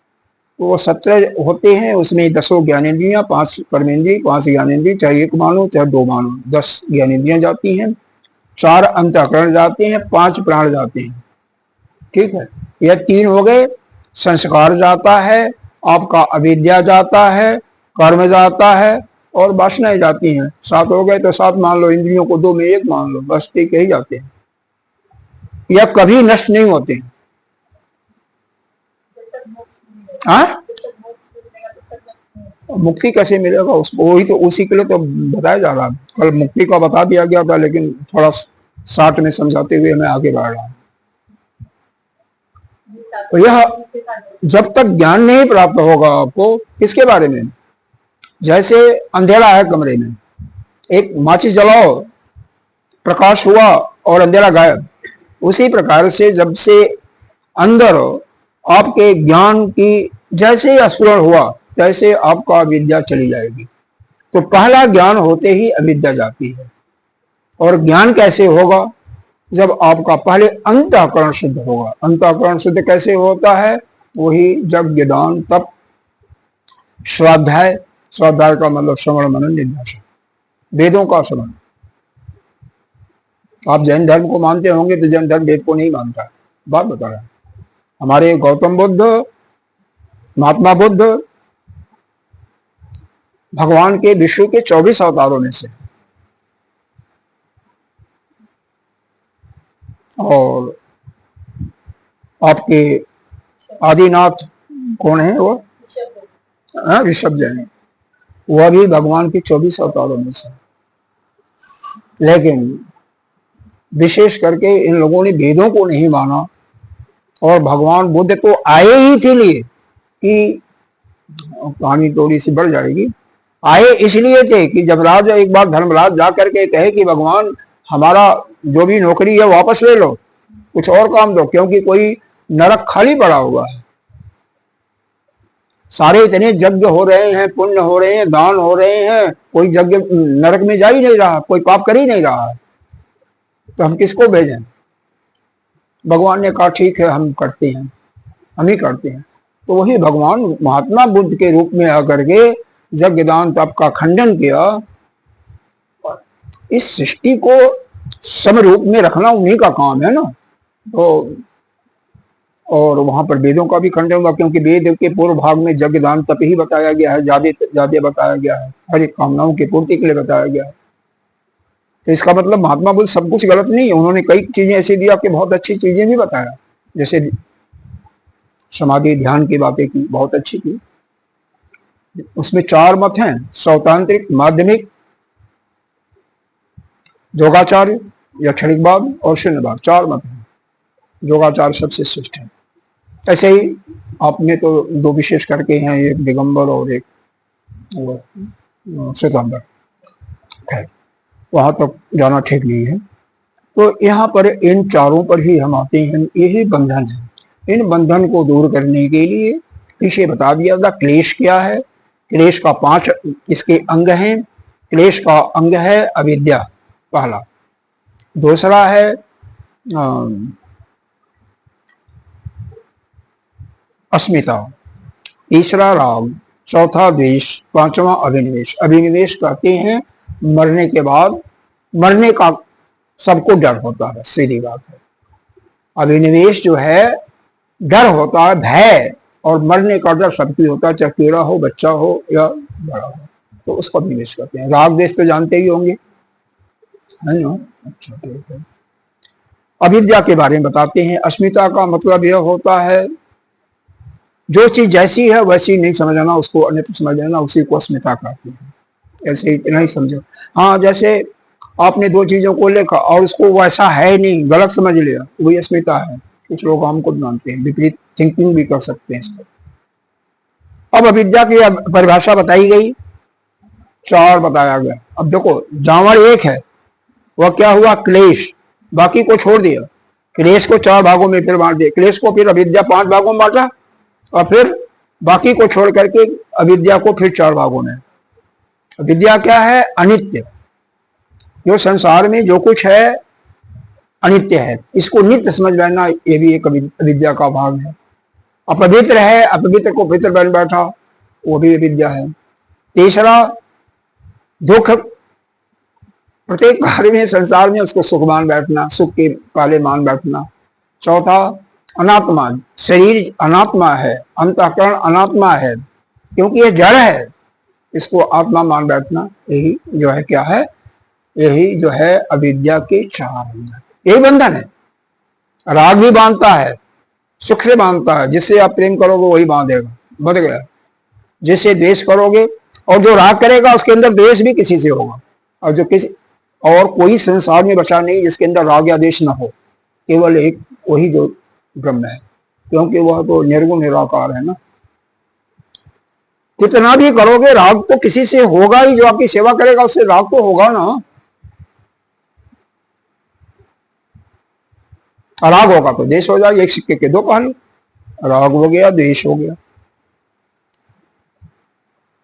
तो वो 17 होते हैं, उसमें 10 ज्ञानेंद्रियां, 5 कर्मेंद्रिय, 5 ज्ञानेंद्रिय, चाहे 1 मानो चाहे 2 मानो, 10 ज्ञानेंद्रियां जाती हैं, 4 अंतःकरण जाते हैं, 5 प्राण जाते हैं। ठीक है, यह 3 हो गए। संस्कार जाता है, आपका अविद्या जाता है, कर्म जाता है, और वासनाएं जाती हैं। 7 हो गए, तो 7 मान लो, इंद्रियों को 2 में 1 मान लो, बस ठीक ही जाते हैं। यह कभी नष्ट नहीं होते हैं। मुक्ति कैसे मिलेगा उसको? वही तो, उसी के लिए तो बताया जा रहा है। कल मुक्ति का बता दिया गया था, लेकिन थोड़ा शार्ट में समझाते हुए मैं आगे बढ़ रहा हूं। तो यह जब तक ज्ञान नहीं प्राप्त होगा आपको, किसके बारे में? जैसे अंधेरा है कमरे में, एक माचिस जलाओ, प्रकाश हुआ और अंधेरा गायब। उसी प्रकार से जब से अंदर आपके ज्ञान की जैसे ही स्फुरण हुआ, तैसे आपका अविद्या चली जाएगी। तो पहला ज्ञान होते ही अविद्या जाती है। और ज्ञान कैसे होगा? जब आपका पहले अंतःकरण शुद्ध होगा। अंतःकरण शुद्ध कैसे होता है? वही यज्ञ, दान, तप, स्वाध्याय। स्वाध्याय का मतलब श्रवण मनन निध्यासन, वेदों का श्रवण। आप जैन धर्म को मानते होंगे, तो जैन धर्म वेद को नहीं मानता। बात बता रहा है। हमारे गौतम बुद्ध, महात्मा बुद्ध भगवान के विष्णु के 24 अवतारों में से, और आपके आदिनाथ कौन है? वो ऋषभ जैन, वह भी भगवान के 24 अवतारों में से। लेकिन विशेष करके इन लोगों ने वेदों को नहीं माना, और भगवान बुद्ध तो आए ही इसीलिए कि, कहानी थोड़ी सी बढ़ जाएगी, आए इसलिए थे कि जमराज एक बार धर्मराज जा करके कहे कि भगवान हमारा जो भी नौकरी है वापस ले लो, कुछ और काम दो, क्योंकि कोई नरक खाली पड़ा हुआ है। सारे इतने यज्ञ हो रहे हैं, पुण्य हो रहे हैं, दान हो रहे हैं, कोई यज्ञ नरक में जा ही नहीं रहा, कोई पाप कर ही नहीं रहा है, तो हम किसको भेजें? भगवान ने कहा ठीक है, हम करते हैं, हम ही करते हैं। तो वही भगवान महात्मा बुद्ध के रूप में आकर के यज्ञ दान तप का खंडन किया, इस सृष्टि को समरूप में रखना उन्हीं का काम है ना। तो और वहां पर वेदों का भी खंडन हुआ, क्योंकि वेद के पूर्व भाग में यज्ञ दान तप ही बताया गया है, ज्यादा बताया गया है, हर एक कामनाओं की पूर्ति के लिए बताया गया है। तो इसका मतलब महात्मा बुद्ध सब कुछ गलत नहीं है, उन्होंने कई चीजें ऐसी दी आपके बहुत अच्छी चीजें भी बताया, जैसे समाधि ध्यान की बातें की, बहुत अच्छी की। उसमें 4 मत हैं, सौतांत्रिक, माध्यमिक, योगाचार्य या क्षणिकवाद और शून्यवाद, 4 मत हैं। योगाचार सबसे श्रेष्ठ है। ऐसे ही आपने तो 2 विशेष करके हैं, एक दिगंबर और एक श्वेतांबर, वहां तक जाना ठीक नहीं है। तो यहाँ पर इन चारों पर ही हम आते हैं, यही बंधन है। इन बंधन को दूर करने के लिए पीछे बता दिया था क्लेश क्या है। क्लेश का 5 इसके अंग हैं। क्लेश का अंग है अविद्या पहला, दूसरा है अस्मिता, तीसरा राग, चौथा द्वेष, 5वां अभिनिवेश। अभिनिवेश कहते हैं मरने के बाद, मरने का सबको डर होता है, सीधी बात है। अभिनिवेश जो है डर होता है, भय, और मरने का डर सबकी होता है, चाहे कीड़ा हो, बच्चा हो या बड़ा हो, तो उसको अभिनिवेश कहते हैं। राग द्वेष तो जानते ही होंगे, है ना। अच्छा, ठीक है। अविद्या के बारे में बताते हैं। अस्मिता का मतलब यह होता है जो चीज जैसी है वैसी नहीं समझना, उसको अन्यथा समझ लेना, उसी को अस्मिता कहते हैं। ऐसे इतना ही समझो। हाँ, जैसे आपने 2 चीजों को लेकर और उसको वैसा है नहीं, गलत समझ लिया, वही अस्मिता है। कुछ लोग हमको मानते हैं, विपरीत थिंकिंग भी कर सकते हैं इसको। अब अविद्या की परिभाषा बताई गई, 4 बताया गया। अब देखो, जावर एक है, वह क्या हुआ, क्लेश, बाकी को छोड़ दिया। क्लेश को 4 भागों में फिर बांट दिया, क्लेश को फिर अविद्या 5 भागों में बांटा, और फिर बाकी को छोड़ करके अविद्या को फिर 4 भागों में। अविद्या क्या है, अनित्य। जो संसार में जो कुछ है अनित्य है, इसको नित्य समझ लेना, ये भी एक अविद्या का भाग है। अपवित्र है, अपवित्र को पवित्र बन बैठा, वो भी अविद्या है। तीसरा, दुख, प्रत्येक कार्य में संसार में उसको सुख मान बैठना, सुख के पहले मान बैठना। चौथा, अनात्मा, शरीर अनात्मा है, अंतःकरण अनात्मा है, क्योंकि ये जड़ है, इसको आत्मा मान बैठना। यही जो है क्या है, यही जो है अविद्या के 4 बंधन, यही बंधन है। राग भी बांधता है, सुख से बांधता है, जिससे आप प्रेम करोगे वही बांधेगा, बंध गया। जिससे द्वेष करोगे, और जो राग करेगा उसके अंदर द्वेष भी किसी से होगा, और जो किसी और कोई संसार में बचा नहीं जिसके अंदर राग या द्वेष ना हो, केवल एक वही जो ब्रह्म है, क्योंकि वह तो निर्गुण निराकार है ना। कितना भी करोगे राग तो किसी से होगा ही, जो आपकी सेवा करेगा उससे राग तो होगा ना। राग होगा तो द्वेष हो जाएगा, एक सिक्के के 2 पहलू, राग हो गया, द्वेष हो गया।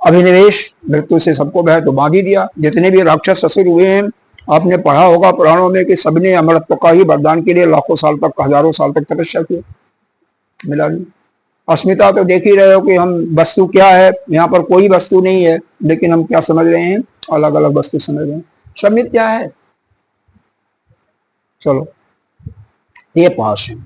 अभिनिवेश, मृत्यु से सबको भय तो बांध ही दिया। जितने भी राक्षस असुर हुए हैं, आपने पढ़ा होगा पुराणों में कि सबने अमरत्व का ही वरदान के लिए लाखों साल तक, हजारों साल तक तपस्या की, मिला नहीं। अस्मिता तो देख ही रहे हो कि हम वस्तु क्या है, यहाँ पर कोई वस्तु नहीं है, लेकिन हम क्या समझ रहे हैं, अलग अलग वस्तु समझ रहे हैं, सब मिथ्या है। चलो, ये पास है।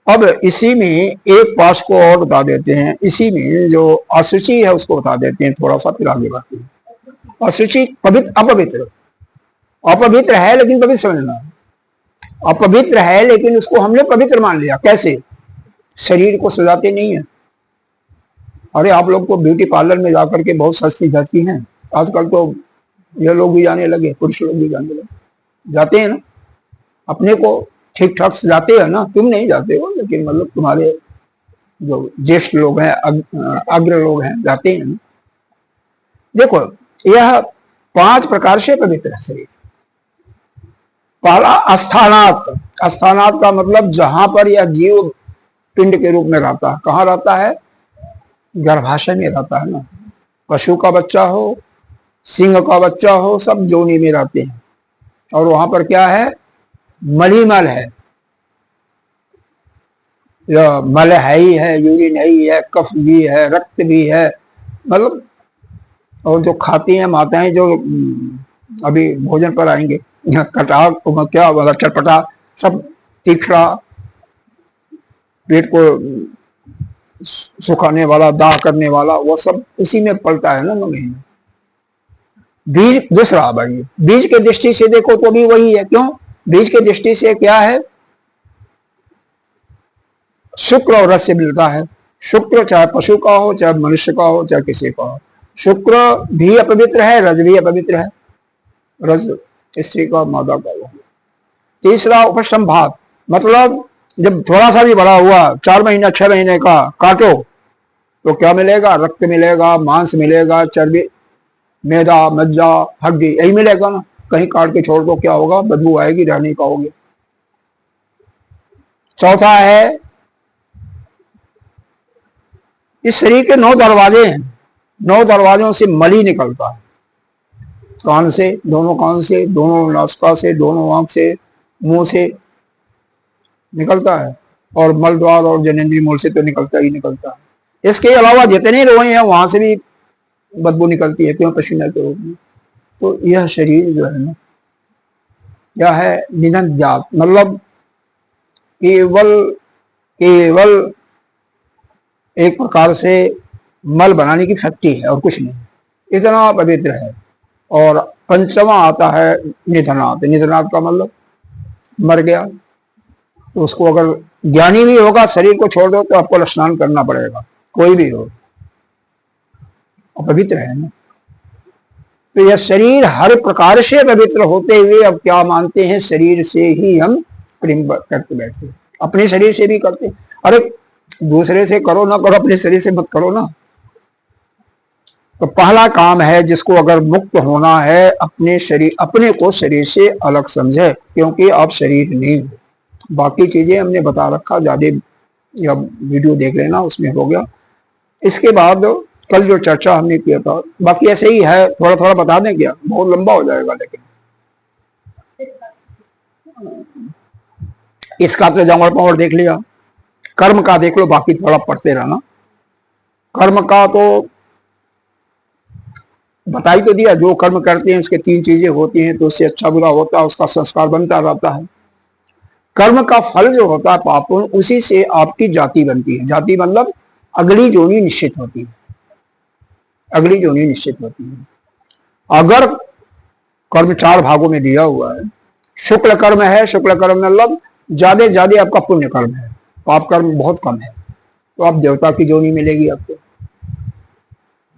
अब इसी में एक पास को और बता देते हैं, इसी में जो अशुचि है उसको बता देते हैं थोड़ा सा, फिर आगे बढ़ते हैं। अशुचि पवित्र, अपवित्र, अपवित्र है लेकिन पवित्र समझना, अपवित्र है लेकिन उसको हमने पवित्र मान लिया। कैसे, शरीर को सजाते नहीं है। अरे आप लोग को ब्यूटी पार्लर में जाकर के बहुत सस्ती जाती हैं, आजकल तो ये लोग भी जाने लगे, पुरुष लोग भी जाने लगे, जाते हैं ना, अपने को ठीक ठाक सजाते हैं ना। तुम नहीं जाते हो, लेकिन मतलब तुम्हारे जो ज्येष्ठ लोग हैं, अग्र लोग हैं, जाते हैं ना। देखो, यह 5 प्रकार से पवित्र है शरीर। पहला, अस्थानात। अस्थानात का मतलब जहां पर यह जीव पिंड के रूप में रहता है। कहाँ रहता है, गर्भाशय में रहता है ना। पशु का बच्चा हो, सिंह का बच्चा हो, सब जोनी में रहते हैं, और वहां पर क्या है, मलीमल है, मल है ही है, यूरिन है ही है, कफ भी है, रक्त भी है, मतलब। और जो खाती हैं माताएं, जो अभी भोजन पर आएंगे। कटा क्या मतलब चटपटा सब, तीखा, पेट को सुखाने वाला, दाह करने वाला, वो सब उसी में पलता है ना महीने। बीज दूसरा भाई, बीज के दृष्टि से देखो तो भी वही है। क्यों? बीज के दृष्टि से क्या है, शुक्र और रस से मिलता है। शुक्र चाहे पशु का हो, चाहे मनुष्य का हो, चाहे किसी का हो, शुक्र भी अपवित्र है, रज भी अपवित्र है। रज स्त्री का, मादा का हो। तीसरा उपसंभात, मतलब जब थोड़ा सा भी बड़ा हुआ, 4 महीना 6 महीने का काटो तो क्या मिलेगा? रक्त मिलेगा, मांस मिलेगा, चर्बी, मैदा, मज्जा, हड्डी, यही मिलेगा ना। कहीं काट के छोड़ दो क्या होगा? बदबू आएगी, रह नहीं पाओगे। चौथा है, इस शरीर के 9 दरवाजे हैं, 9 दरवाजों से मली निकलता है। कान से, दोनों कान से, दोनों नासिका से, दोनों आंख से, मुंह से निकलता है, और मल द्वार और जननेंद्रिय मूल से तो निकलता ही निकलता है। इसके अलावा जितने रोए हैं वहां से भी बदबू निकलती है। क्यों? पसीना के रूप में। तो यह शरीर जो है ना, यह है निधन जात, मतलब केवल केवल एक प्रकार से मल बनाने की फैक्ट्री है और कुछ नहीं। इतना पवित्र है। और पंचमा आता है निधनात्। निधनात् का मतलब मर गया। तो उसको अगर ज्ञानी भी होगा, शरीर को छोड़ दो तो आपको स्नान करना पड़ेगा, कोई भी हो, पवित्र है ना। तो यह शरीर हर प्रकार से पवित्र होते हुए अब क्या मानते हैं? शरीर से ही हम प्रेम करते बैठते, अपने शरीर से भी करते। अरे दूसरे से करो ना करो, अपने शरीर से मत करो ना। तो पहला काम है, जिसको अगर मुक्त होना है, अपने शरीर, अपने को शरीर से अलग समझे, क्योंकि आप शरीर नहीं हो। बाकी चीजें हमने बता रखा, ज्यादा या वीडियो देख लेना, उसमें हो गया। इसके बाद कल जो चर्चा हमने किया था, बाकी ऐसे ही है, थोड़ा थोड़ा बता दें क्या, बहुत लंबा हो जाएगा। लेकिन इसका तो जंगल पावर देख लिया, कर्म का देख लो, बाकी थोड़ा पढ़ते रहना। कर्म का तो बता ही तो दिया, जो कर्म करते हैं उसके 3 चीजें होती हैं, तो उससे अच्छा बुरा होता है, उसका संस्कार बनता रहता है। कर्म का फल जो होता है पापुन, उसी से आपकी जाति बनती है। जाति मतलब अगली जोनी निश्चित होती है, अगली जोनी निश्चित होती है। अगर कर्म 4 भागों में दिया हुआ है, शुक्ल कर्म है, शुक्ल कर्म मतलब ज्यादा आपका पुण्य कर्म है, पाप कर्म बहुत कम है, तो आप देवता की जोनी मिलेगी आपको।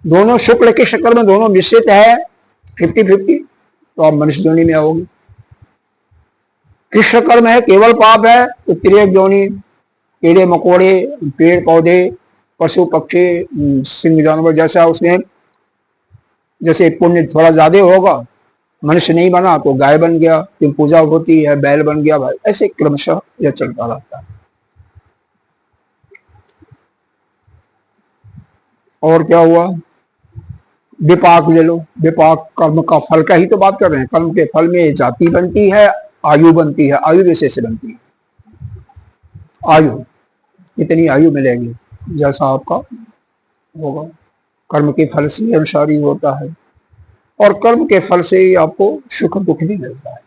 दोनों शुक्ल के शक्ल में दोनों मिश्रित है 50-50, तो आप मनुष्य जोनी में आओगे। कृष्ण कर्म है, केवल पाप है, तो त्रियक जोनी, कीड़े मकोड़े, पेड़ पौधे, पशु पक्षी, सिंह जानवर, जैसा उसमें जैसे पुण्य थोड़ा ज्यादा होगा, मनुष्य नहीं बना तो गाय बन गया, फिर पूजा होती है, बैल बन गया भाई, ऐसे क्रमशः यह चलता रहता है। और क्या हुआ? विपाक ले लो। विपाक कर्म का फल का ही तो बात कर रहे हैं। कर्म के फल में जाति बनती है, आयु बनती है, आयु विशेष से बनती है। आयु, इतनी आयु मिलेगी जैसा आपका होगा, कर्म के फल से अनुसार ही होता है। और कर्म के फल से ही आपको सुख दुख भी मिलता है।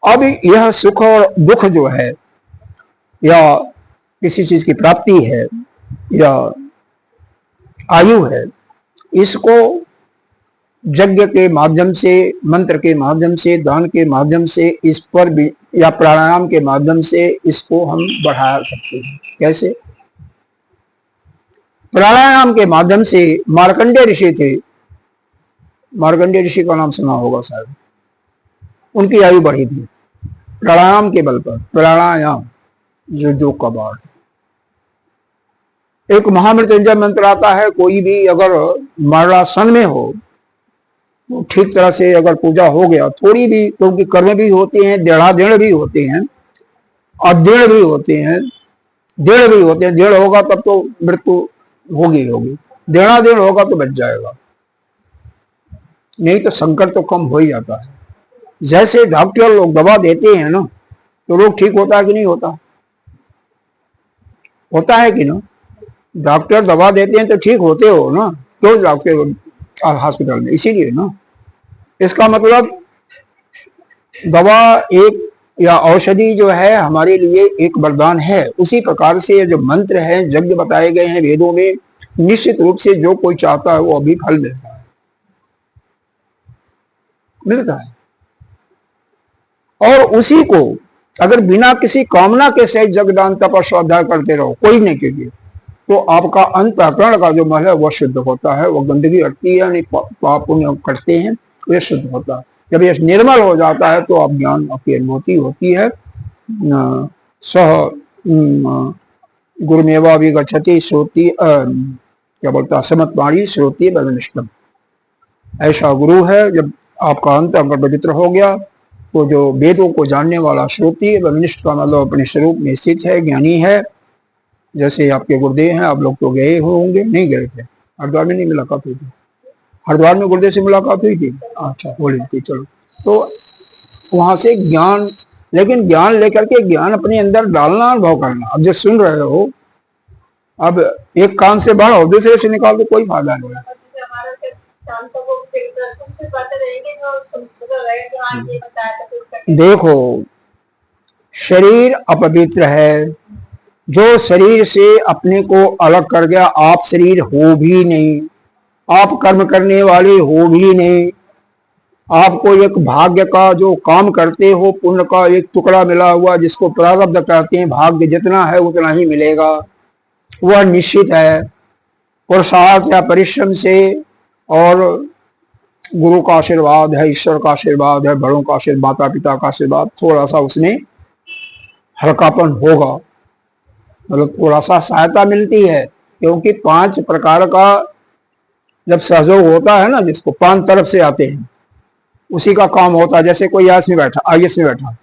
अब यह सुख और दुख जो है, या किसी चीज की प्राप्ति है, या आयु है, इसको यज्ञ के माध्यम से, मंत्र के माध्यम से, दान के माध्यम से, इस पर भी, या प्राणायाम के माध्यम से इसको हम बढ़ा सकते हैं। कैसे? प्राणायाम के माध्यम से मार्कंडेय ऋषि थे, मार्कंडेय ऋषि का नाम सुना होगा शायद, उनकी आयु बढ़ी थी प्राणायाम के बल पर। प्राणायाम जो कबाड़, एक महामृत्युंजय मंत्र आता है, कोई भी अगर मरणासन में हो तो ठीक तरह से अगर पूजा हो गया, थोड़ी भी, क्योंकि कर्म भी होते हैं, देढ़ादेड़ भी होते हैं, अध्ययन भी होते हैं, देड़ भी होते हैं। देड़ होगा तब तो मृत्यु होगी, देढ़ादेड़ होगा तो बच जाएगा, नहीं तो संकट तो कम हो ही जाता है। जैसे डॉक्टर लोग दवा देते हैं ना, तो रोग ठीक होता है कि नहीं होता? होता है कि ना? डॉक्टर दवा देते हैं तो ठीक होते हो ना, क्यों डॉक्टर हॉस्पिटल में, इसीलिए ना। इसका मतलब दवा एक या औषधि जो है हमारे लिए एक वरदान है। उसी प्रकार से ये जो मंत्र है, यज्ञ बताए गए हैं वेदों में, निश्चित रूप से जो कोई चाहता है वो अभी फल मिलता है, मिलता है। और उसी को अगर बिना किसी कामना के सही जगदान तप और स्वाध्याय करते रहो कोई नहीं के लिए, तो आपका अंतःकरण का जो मल है वह शुद्ध होता है, वह गंदगी हटती है, नहीं पाप पुण्य करते हैं वह शुद्ध होता है। जब ये निर्मल हो जाता है तो आप ज्ञान आपकी अनुभूति होती है। सह गुरुमेवा विगच्छति श्रोति क्या बोलता है, समत्वाणी श्रोति बदनिष्ठम। ऐसा गुरु है। जब आपका अंतःकरण पवित्र हो गया तो जो वेदों को जानने वाला श्रोति ब्रह्मनिष्ठ का मतलब अपने स्वरूप में स्थित है, ज्ञानी है। जैसे आपके गुरुदेव हैं, आप लोग तो गए होंगे, नहीं गए थे, हरिद्वार में नहीं मुलाकात हुई थी? हरिद्वार में गुरुदेव से मुलाकात हुई थी? अच्छा, बोली थी, चलो। तो वहां से ज्ञान, लेकिन ज्ञान लेकर के ज्ञान अपने अंदर डालना, अनुभव करना। अब जो सुन रहे हो, अब एक कान से बढ़ो दूसरे से निकाल दो, कोई फायदा नहीं है। देखो, शरीर अपवित्र है। जो शरीर से अपने को अलग कर गया, आप शरीर हो भी नहीं, आप कर्म करने वाले हो भी नहीं। आपको एक भाग्य का जो काम करते हो, पुण्य का एक टुकड़ा मिला हुआ, जिसको प्रारब्ध कहते हैं। भाग्य जितना है उतना ही मिलेगा, वह निश्चित है। पुरुषार्थ या परिश्रम से और गुरु का आशीर्वाद है, ईश्वर का आशीर्वाद है, बड़ों का आशीर्वाद, माता पिता का आशीर्वाद, थोड़ा सा उसमें हल्कापन होगा, मतलब थोड़ा सा सहायता मिलती है। क्योंकि 5 प्रकार का जब सहयोग होता है ना, जिसको 5 तरफ से आते हैं, उसी का काम होता है। जैसे कोई आईएएस में बैठा, आईएएस में बैठा,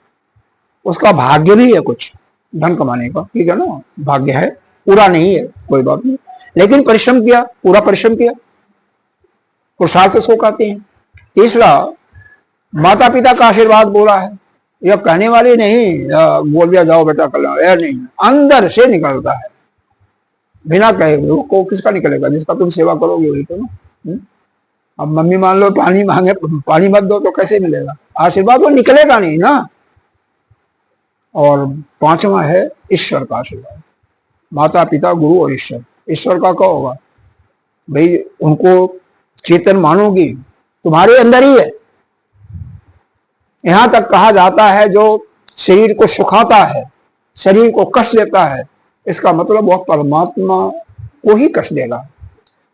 उसका भाग्य भी है कुछ धन कमाने का, ठीक है ना, भाग्य है, पूरा नहीं है, कोई बात नहीं, लेकिन परिश्रम किया, पूरा परिश्रम किया, पुरुषार्थ उसको कहते हैं। तीसरा, माता पिता का आशीर्वाद बोला है, यह कहने वाली नहीं बोल दिया जाओ बेटा कल, यह नहीं, अंदर से निकलता है बिना कहे। वो को किसका निकलेगा? जिसका तुम सेवा करोगे वही तो ना। अब मम्मी मान लो पानी मांगे, पानी मत दो तो कैसे मिलेगा आशीर्वाद? वो निकलेगा नहीं ना। और 5वां है ईश्वर का आशीर्वाद, माता पिता गुरु और ईश्वर। ईश्वर का क्या होगा भाई? उनको चेतन मानोगी, तुम्हारे अंदर ही है। यहां तक कहा जाता है जो शरीर को सुखाता है, शरीर को कष्ट देता है, इसका मतलब वह परमात्मा को ही कष्ट देगा।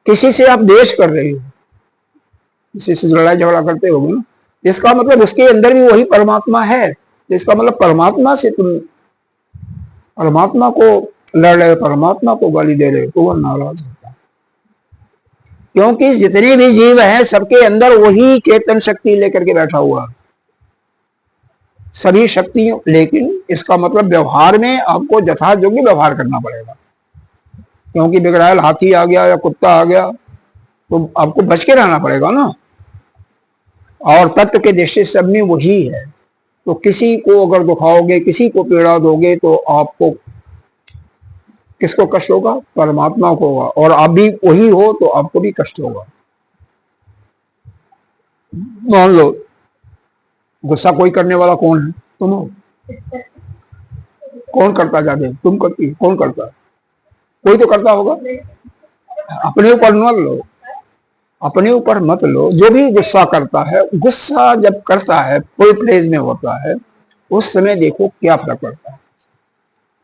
किसी से आप द्वेष कर रहे हो, किसी से लड़ाई झगड़ा करते हो ना, इसका मतलब उसके अंदर भी वही परमात्मा है। इसका मतलब परमात्मा से तुम परमात्मा को लड़ रहे हो, परमात्मा को गाली दे रहे हो, तो वह नाराज होता है। क्योंकि जितने भी जीव हैं सबके अंदर वही चेतन शक्ति लेकर के बैठा हुआ, सभी शक्तियों। लेकिन इसका मतलब व्यवहार में आपको यथायोग्य व्यवहार करना पड़ेगा। क्योंकि बिगड़ायल हाथी आ गया या कुत्ता आ गया तो आपको बच के रहना पड़ेगा ना। और तत्व के दृष्टि से सब में वही है। तो किसी को अगर दुखाओगे, किसी को पीड़ा दोगे, तो आपको किसको कष्ट होगा? परमात्मा को होगा। और आप भी वही हो तो आपको भी कष्ट होगा। मान लो गुस्सा कोई करने वाला कौन है? तुम हो। कौन करता जाके? तुम करती, कौन करता? कोई तो करता होगा। अपने ऊपर मत लो, अपने ऊपर मत लो। जो भी गुस्सा करता है, गुस्सा जब करता है कोई प्लेस में होता है, उस समय देखो क्या फर्क पड़ता है।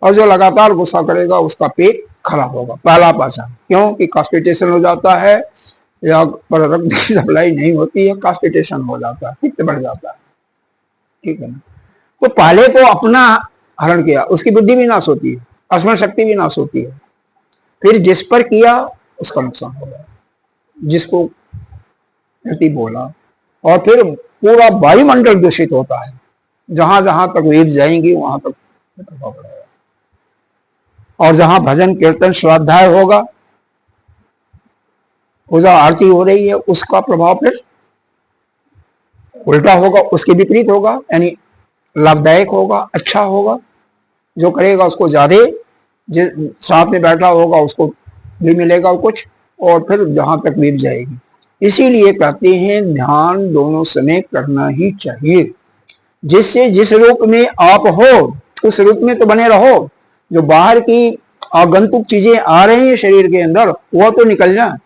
और जो लगातार गुस्सा करेगा उसका पेट खराब होगा, पहला पहचान। क्यों? कि कॉन्स्टिपेशन हो जाता है, या रक्त की सप्लाई नहीं होती है, कॉन्स्टिपेशन हो जाता है, पित्त बढ़ जाता है, ठीक है ना। तो पहले तो अपना हरण किया, उसकी बुद्धि भी नाश होती है, स्मरण शक्ति भी नाश होती है। फिर जिस पर किया उसका नुकसान हो गया, जिसको प्रति बोला। और फिर पूरा वायुमंडल दूषित होता है। जहां जहां तक वेद जाएंगी वहां तक प्रभाव पड़ेगा। और जहां भजन कीर्तन स्वाध्याय होगा, पूजा आरती हो रही है, उसका प्रभाव फिर उल्टा होगा, उसके विपरीत होगा, यानी लाभदायक होगा, अच्छा होगा। जो करेगा उसको ज्यादा, साथ में बैठा होगा उसको भी मिलेगा कुछ। और फिर जहां तक वीप जाएगी। इसीलिए कहते हैं ध्यान दोनों समय करना ही चाहिए, जिससे जिस रूप में आप हो उस रूप में तो बने रहो। जो बाहर की आगंतुक चीजें आ रही हैं शरीर के अंदर, वह तो निकल जाए।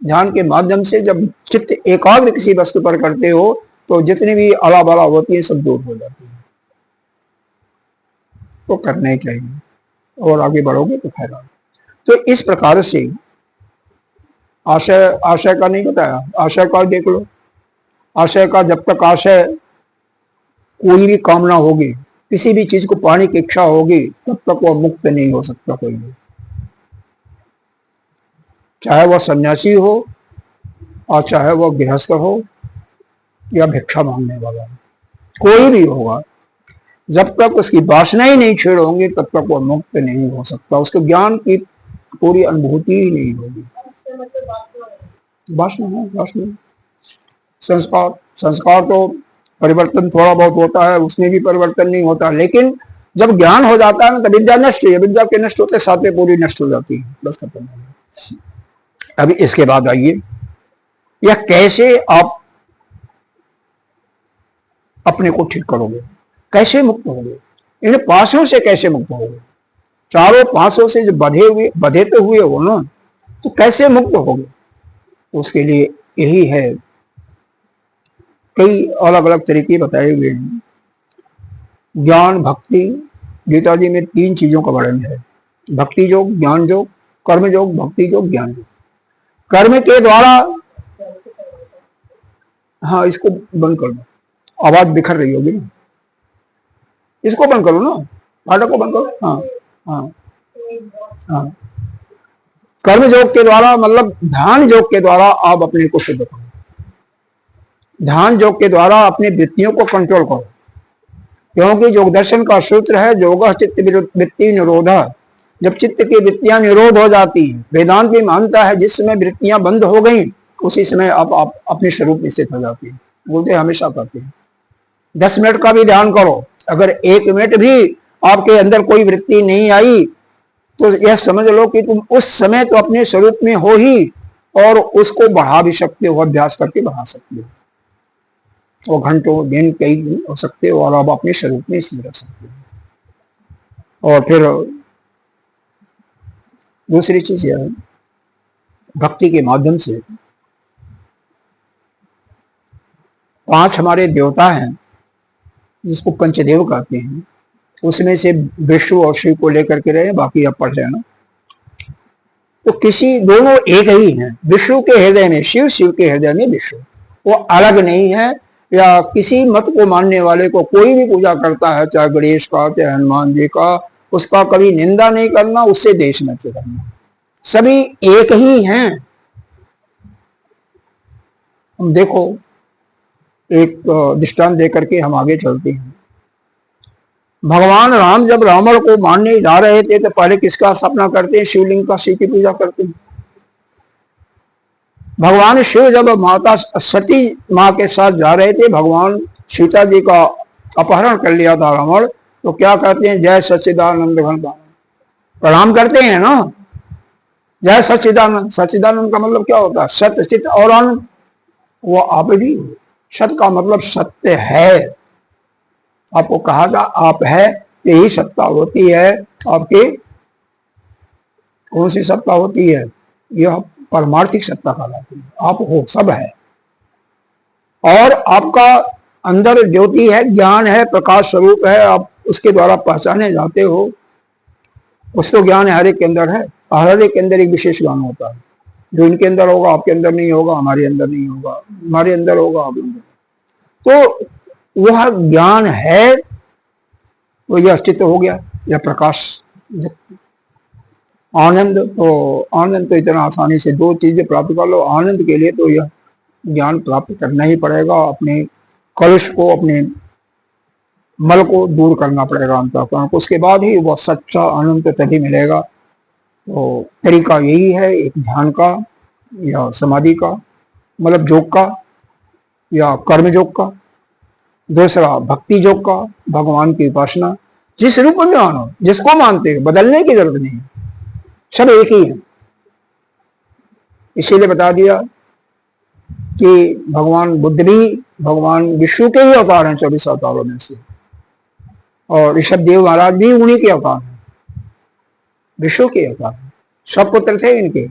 ध्यान के माध्यम से जब चित्त एकाग्र किसी वस्तु पर करते हो तो जितनी भी अला बला होती है सब दूर हो जाती है। तो करना ही चाहिए, और आगे बढ़ोगे तो खैर। तो इस प्रकार से आशय, आशय का नहीं बताया, आशय का देख लो। आशय का, जब तक आशय कोई भी कामना होगी, किसी भी चीज को पाने की इच्छा होगी, तब तक वह मुक्त नहीं हो सकता कोई भी। चाहे वह सन्यासी हो और चाहे वह गृहस्थ हो या भिक्षा मांगने वाला, कोई भी होगा, जब तक उसकी वासना ही नहीं छेड़ होंगे तब तक वह मुक्त नहीं हो सकता। उसके ज्ञान की पूरी अनुभूति ही नहीं होगी। वासना है, वासना। संस्कार, संस्कार तो परिवर्तन थोड़ा बहुत होता है, उसमें भी परिवर्तन नहीं होता, लेकिन जब ज्ञान हो जाता है ना तो विद्या नष्ट है। विद्या के नष्ट होते साथें पूरी नष्ट हो जाती है, बस खत्म। अभी इसके बाद आइए, यह कैसे आप अपने को ठीक करोगे, कैसे मुक्त होगे, इन पासों से कैसे मुक्त होगे। चारों पासों से जो बधे तो हुए हो ना, तो कैसे मुक्त होगे। तो उसके लिए यही है, कई अलग अलग तरीके बताए हुए हैं। ज्ञान, भक्ति, गीता जी में 3 चीजों का वर्णन है। भक्ति योग, ज्ञान योग, कर्म योग। भक्ति योग, ज्ञान योग। कर्म के द्वारा, हाँ इसको बंद कर दो, आवाज बिखर रही होगी ना, इसको बंद करो ना, फाटक को बंद करो। हाँ हाँ हाँ। कर्म योग के द्वारा मतलब ध्यान योग के द्वारा आप अपने को शुद्ध करो। ध्यान योग के द्वारा अपनी वृत्तियों को कंट्रोल करो, क्योंकि योग दर्शन का सूत्र है योगः चित्त वृत्ति निरोधा। जब चित्त की वृत्तियां निरोध हो जाती है, वेदांत भी मानता है जिस समय वृत्तियां बंद हो गई उसी समय आप अपने स्वरूप में स्थित हो जाती है। बोलते हमेशा कहते हैं 10 मिनट का भी ध्यान करो, अगर 1 मिनट भी आपके अंदर कोई वृत्ति नहीं आई तो यह समझ लो कि तुम उस समय तो अपने स्वरूप में हो ही, और उसको बढ़ा भी सकते हो, अभ्यास करके बढ़ा सकते हो। वो घंटों, दिन, कई दिन हो सकते हो, और आप अपने स्वरूप में स्थिर रह सकते हो। और फिर दूसरी चीज यह है, भक्ति के माध्यम से 5 हमारे देवता हैं जिसको पंचदेव कहते हैं, उसमें से विष्णु और शिव को लेकर के रहे, बाकी आप पढ़ लेना। तो किसी, दोनों एक ही हैं, विष्णु के हृदय में शिव, शिव के हृदय में विष्णु, वो अलग नहीं है। या किसी मत को मानने वाले को कोई भी पूजा करता है, चाहे गणेश का, चाहे हनुमान जी का, उसका कभी निंदा नहीं करना, उससे देश में से करना, सभी एक ही हैं। हम देखो, एक दृष्टांत देकर के हम आगे चलते हैं। भगवान राम जब रावण को मारने जा रहे थे तो पहले किसका स्थापना करते हैं, शिवलिंग का, शिव की पूजा करते हैं। भगवान शिव जब माता सती माँ के साथ जा रहे थे, भगवान सीता जी का अपहरण कर लिया था रावण, तो क्या कहते हैं, जय सच्चिदानंद घन, प्रणाम करते हैं ना, जय सच्चिदानंद। सच्चिदानंद का मतलब क्या होता है, सत्य, चित और आनंद। वो आप भी, सत्य का मतलब सत्य है। आपको कहा था आप है, यही सत्ता होती है आपकी। कौन सी सत्ता होती है, यह परमार्थिक सत्ता कहलाती है। आप हो, सब है, और आपका अंदर ज्योति है, ज्ञान है, प्रकाश स्वरूप है, आप उसके द्वारा पहचाने जाते हो। कुछ तो ज्ञान हर एक के अंदर है, हर एक के अंदर एक विशेष ज्ञान होता है। जो इनके अंदर होगा आपके अंदर नहीं होगा, हमारे अंदर नहीं होगा, हमारे अंदर होगा आपके अंदर। तो वह ज्ञान है, वो यह अस्तित्व हो गया, यह प्रकाश, आनंद। तो आनंद तो इतना आसानी से 2 चीजें प्राप्त कर लो। आनंद के लिए तो यह ज्ञान प्राप्त करना ही पड़ेगा, अपने कलुष को, अपने मल को दूर करना पड़ेगा अंतःकरण को, उसके बाद ही वह सच्चा आनंद तभी मिलेगा। तो तरीका यही है, एक ध्यान का या समाधि का, मतलब योग का या कर्म योग का। दूसरा भक्ति योग का, भगवान की उपासना, जिस रूप में मानो, जिसको मानते हो, बदलने की जरूरत नहीं, सब एक ही है। इसीलिए बता दिया कि भगवान बुद्ध भी भगवान विष्णु के ही अवतार हैं 24 अवतारों में से, और ऋषभ देव महाराज भी उन्हीं के अवतार हैं, विष्णु के अवतार हैं, सब पुत्र थे इनके।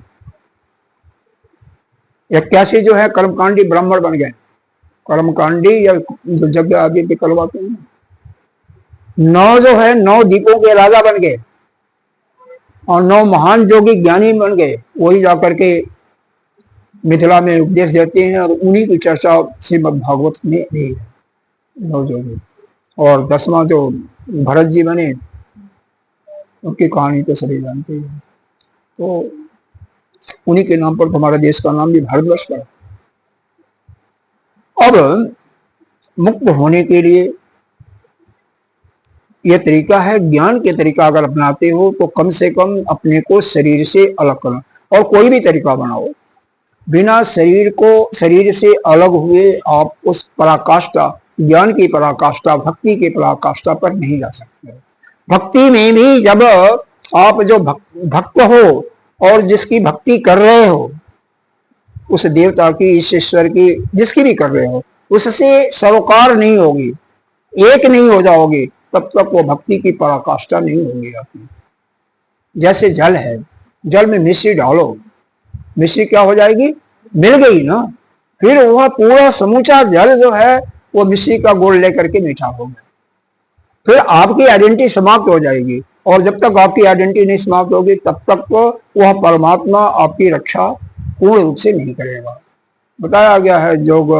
81 जो है कर्मकांडी ब्राह्मण बन गए, कर्मकांडी या जो यज्ञ आदि के करवाते हैं। 9 जो है 9 द्वीपों के राजा बन गए, और 9 महान जोगी ज्ञानी बन गए, वही जाकर के मिथिला में उपदेश देते हैं, और उन्हीं की चर्चा श्रीमद् भागवत में भी है, 9 जोगी। और 10वां जो भरत जी बने, उनकी कहानी तो सभी जानते हैं। तो उन्हीं के नाम पर हमारे देश का नाम भी भारतवर्ष का। अब मुक्त होने के लिए यह तरीका है, ज्ञान के तरीका अगर अपनाते हो तो कम से कम अपने को शरीर से अलग करो, और कोई भी तरीका बनाओ, बिना शरीर से अलग हुए आप उस पराकाष्ठा, ज्ञान की पराकाष्ठा, भक्ति की पराकाष्ठा पर नहीं जा सकते। भक्ति में भी जब आप जो भक्त हो और जिसकी भक्ति कर रहे हो, उस देवता की, इस ईश्वर की, जिसकी भी कर रहे हो, उससे सरोकार नहीं होगी, एक नहीं हो जाओगे, तब तक वो भक्ति की पराकाष्ठा नहीं होगी आपकी। जैसे जल है, जल में मिश्री डालो, मिश्री क्या हो जाएगी, मिल गई ना, फिर वह पूरा समूचा जल जो है वो मिश्री का गुण लेकर के मीठा हो गया, फिर आपकी आइडेंटिटी समाप्त हो जाएगी। और जब तक आपकी आइडेंटिटी नहीं समाप्त होगी तब तक वह परमात्मा आपकी रक्षा पूर्ण रूप से नहीं करेगा। बताया गया है योग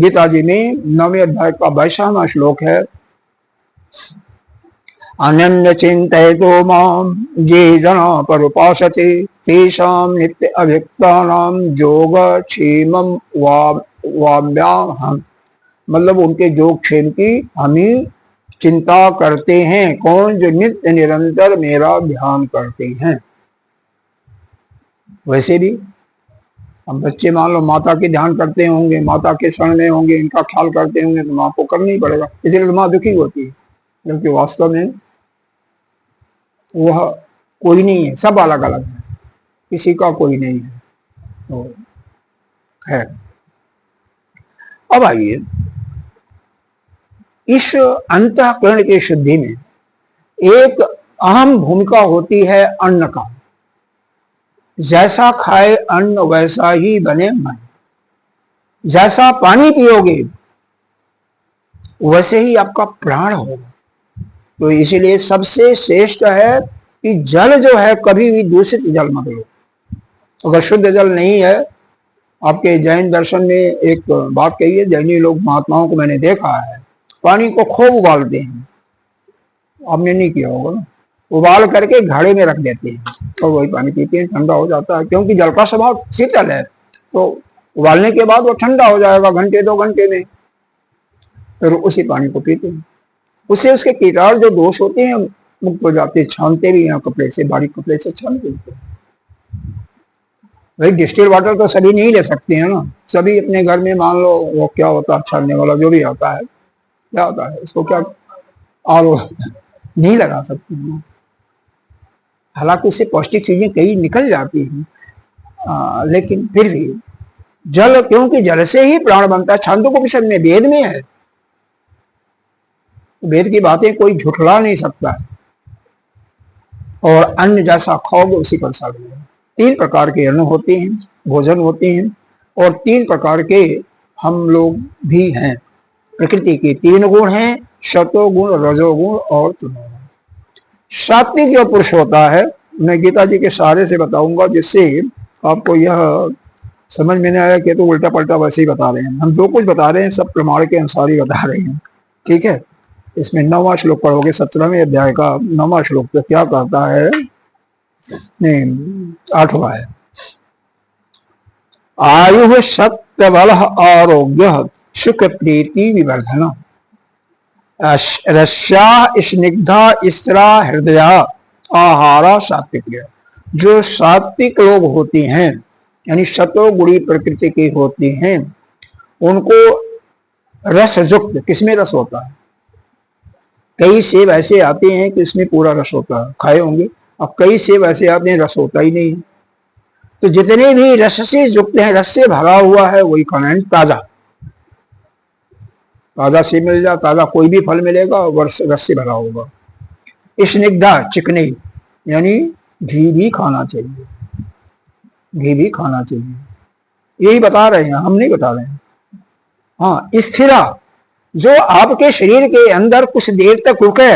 गीता जी में 9वें अध्याय का 22वां श्लोक है, अनन्य चिंतयतो माम ये जना परुपासते तेषां नित्य अभियुक्तानां योग क्षेमं वाम्याहम्। मतलब उनके योग क्षेम की हम ही चिंता करते हैं, कौन, जो नित्य निरंतर मेरा ध्यान करते हैं। वैसे भी हम बच्चे मान लो माता के ध्यान करते होंगे, माता के शरण में होंगे, इनका ख्याल करते होंगे, तो माँ को करना ही पड़ेगा, इसलिए तो माँ दुखी होती है, क्योंकि वास्तव में वह कोई नहीं है, सब अलग अलग है, किसी का कोई नहीं है। तो है, अब आइए इस अंतःकरण की शुद्धि में एक अहम भूमिका होती है अन्न का। जैसा खाए अन्न वैसा ही बने मन, जैसा पानी पियोगे वैसे ही आपका प्राण होगा। तो इसीलिए सबसे श्रेष्ठ है कि जल जो है कभी भी दूषित जल मत लो। अगर शुद्ध जल नहीं है, आपके जैन दर्शन में एक बात कही है, जैनी लोग महात्माओं को मैंने देखा है, पानी को खूब उबालते हैं, आपने नहीं किया होगा ना, उबाल करके घड़े में रख देते हैं और वही पानी पीते हैं, ठंडा हो जाता है, क्योंकि जल का स्वभाव शीतल है। तो उबालने के बाद वो ठंडा हो जाएगा घंटे 2 घंटे में, फिर उसी पानी को पीते हैं। उससे उसके कीटाणु जो दोष होते हैं मुक्त हो जाते हैं, छानते भी हैं कपड़े से, बारीक कपड़े से छान देते हैं। भाई डिस्टिल वाटर तो सभी नहीं ले सकते हैं ना, सभी अपने घर में मान लो वो क्या होता है छानने वाला जो भी आता है, क्या होता है उसको क्या आर नहीं लगा सकते हैं, हालांकि उससे पौष्टिक चीजें कई निकल जाती हैं, लेकिन फिर भी जल, क्योंकि जल से ही प्राण बनता है, छांदोग्योपनिषद में वेद में है, वेद की बातें कोई झुठला नहीं सकता है। और अन्न जैसा खाओगे उसी पर सालोगे। 3 प्रकार के अन्न होते हैं, भोजन होते हैं, और 3 प्रकार के हम लोग भी हैं। प्रकृति के 3 गुण हैं, सतोगुण, रजोगुण और तमोगुण। सात्विक जो पुरुष होता है, मैं गीता जी के सहारे से बताऊंगा जिससे आपको यह समझ में नहीं आया कि तो उल्टा पलटा वैसे ही बता रहे हैं। हम जो कुछ बता रहे हैं सब प्रमाण के अनुसार ही बता रहे हैं, ठीक है। इसमें 9वां श्लोक पढ़ोगे, 17वें अध्याय का 9वां श्लोक तो क्या कहता है, नहीं 8वां है, आयु सत्य बल आरोग्य सुख प्रीति विवर्धन रस्या स्निग्धा स्त्रा हृदया आहारा सात्विक। जो सात्विक लोग होते हैं यानी सतोगुणी प्रकृति के होते हैं, उनको रस युक्त, किसमें रस होता है, कई सेब ऐसे आते हैं कि इसमें पूरा रस होता है, खाए होंगे, अब कई सेब ऐसे आते हैं रस होता ही नहीं है। तो जितने भी रस से युक्त हैं, रस से भरा हुआ है, वही खाना है। ताजा ताजा से मिल जाए, ताजा कोई भी फल मिलेगा वर्ष रस से भरा होगा। स्निग्धा चिकनी, यानी घी भी खाना चाहिए, घी भी खाना चाहिए, यही बता रहे हैं, हम नहीं बता रहे हैं। हाँ, स्थिरा, जो आपके शरीर के अंदर कुछ देर तक रुके,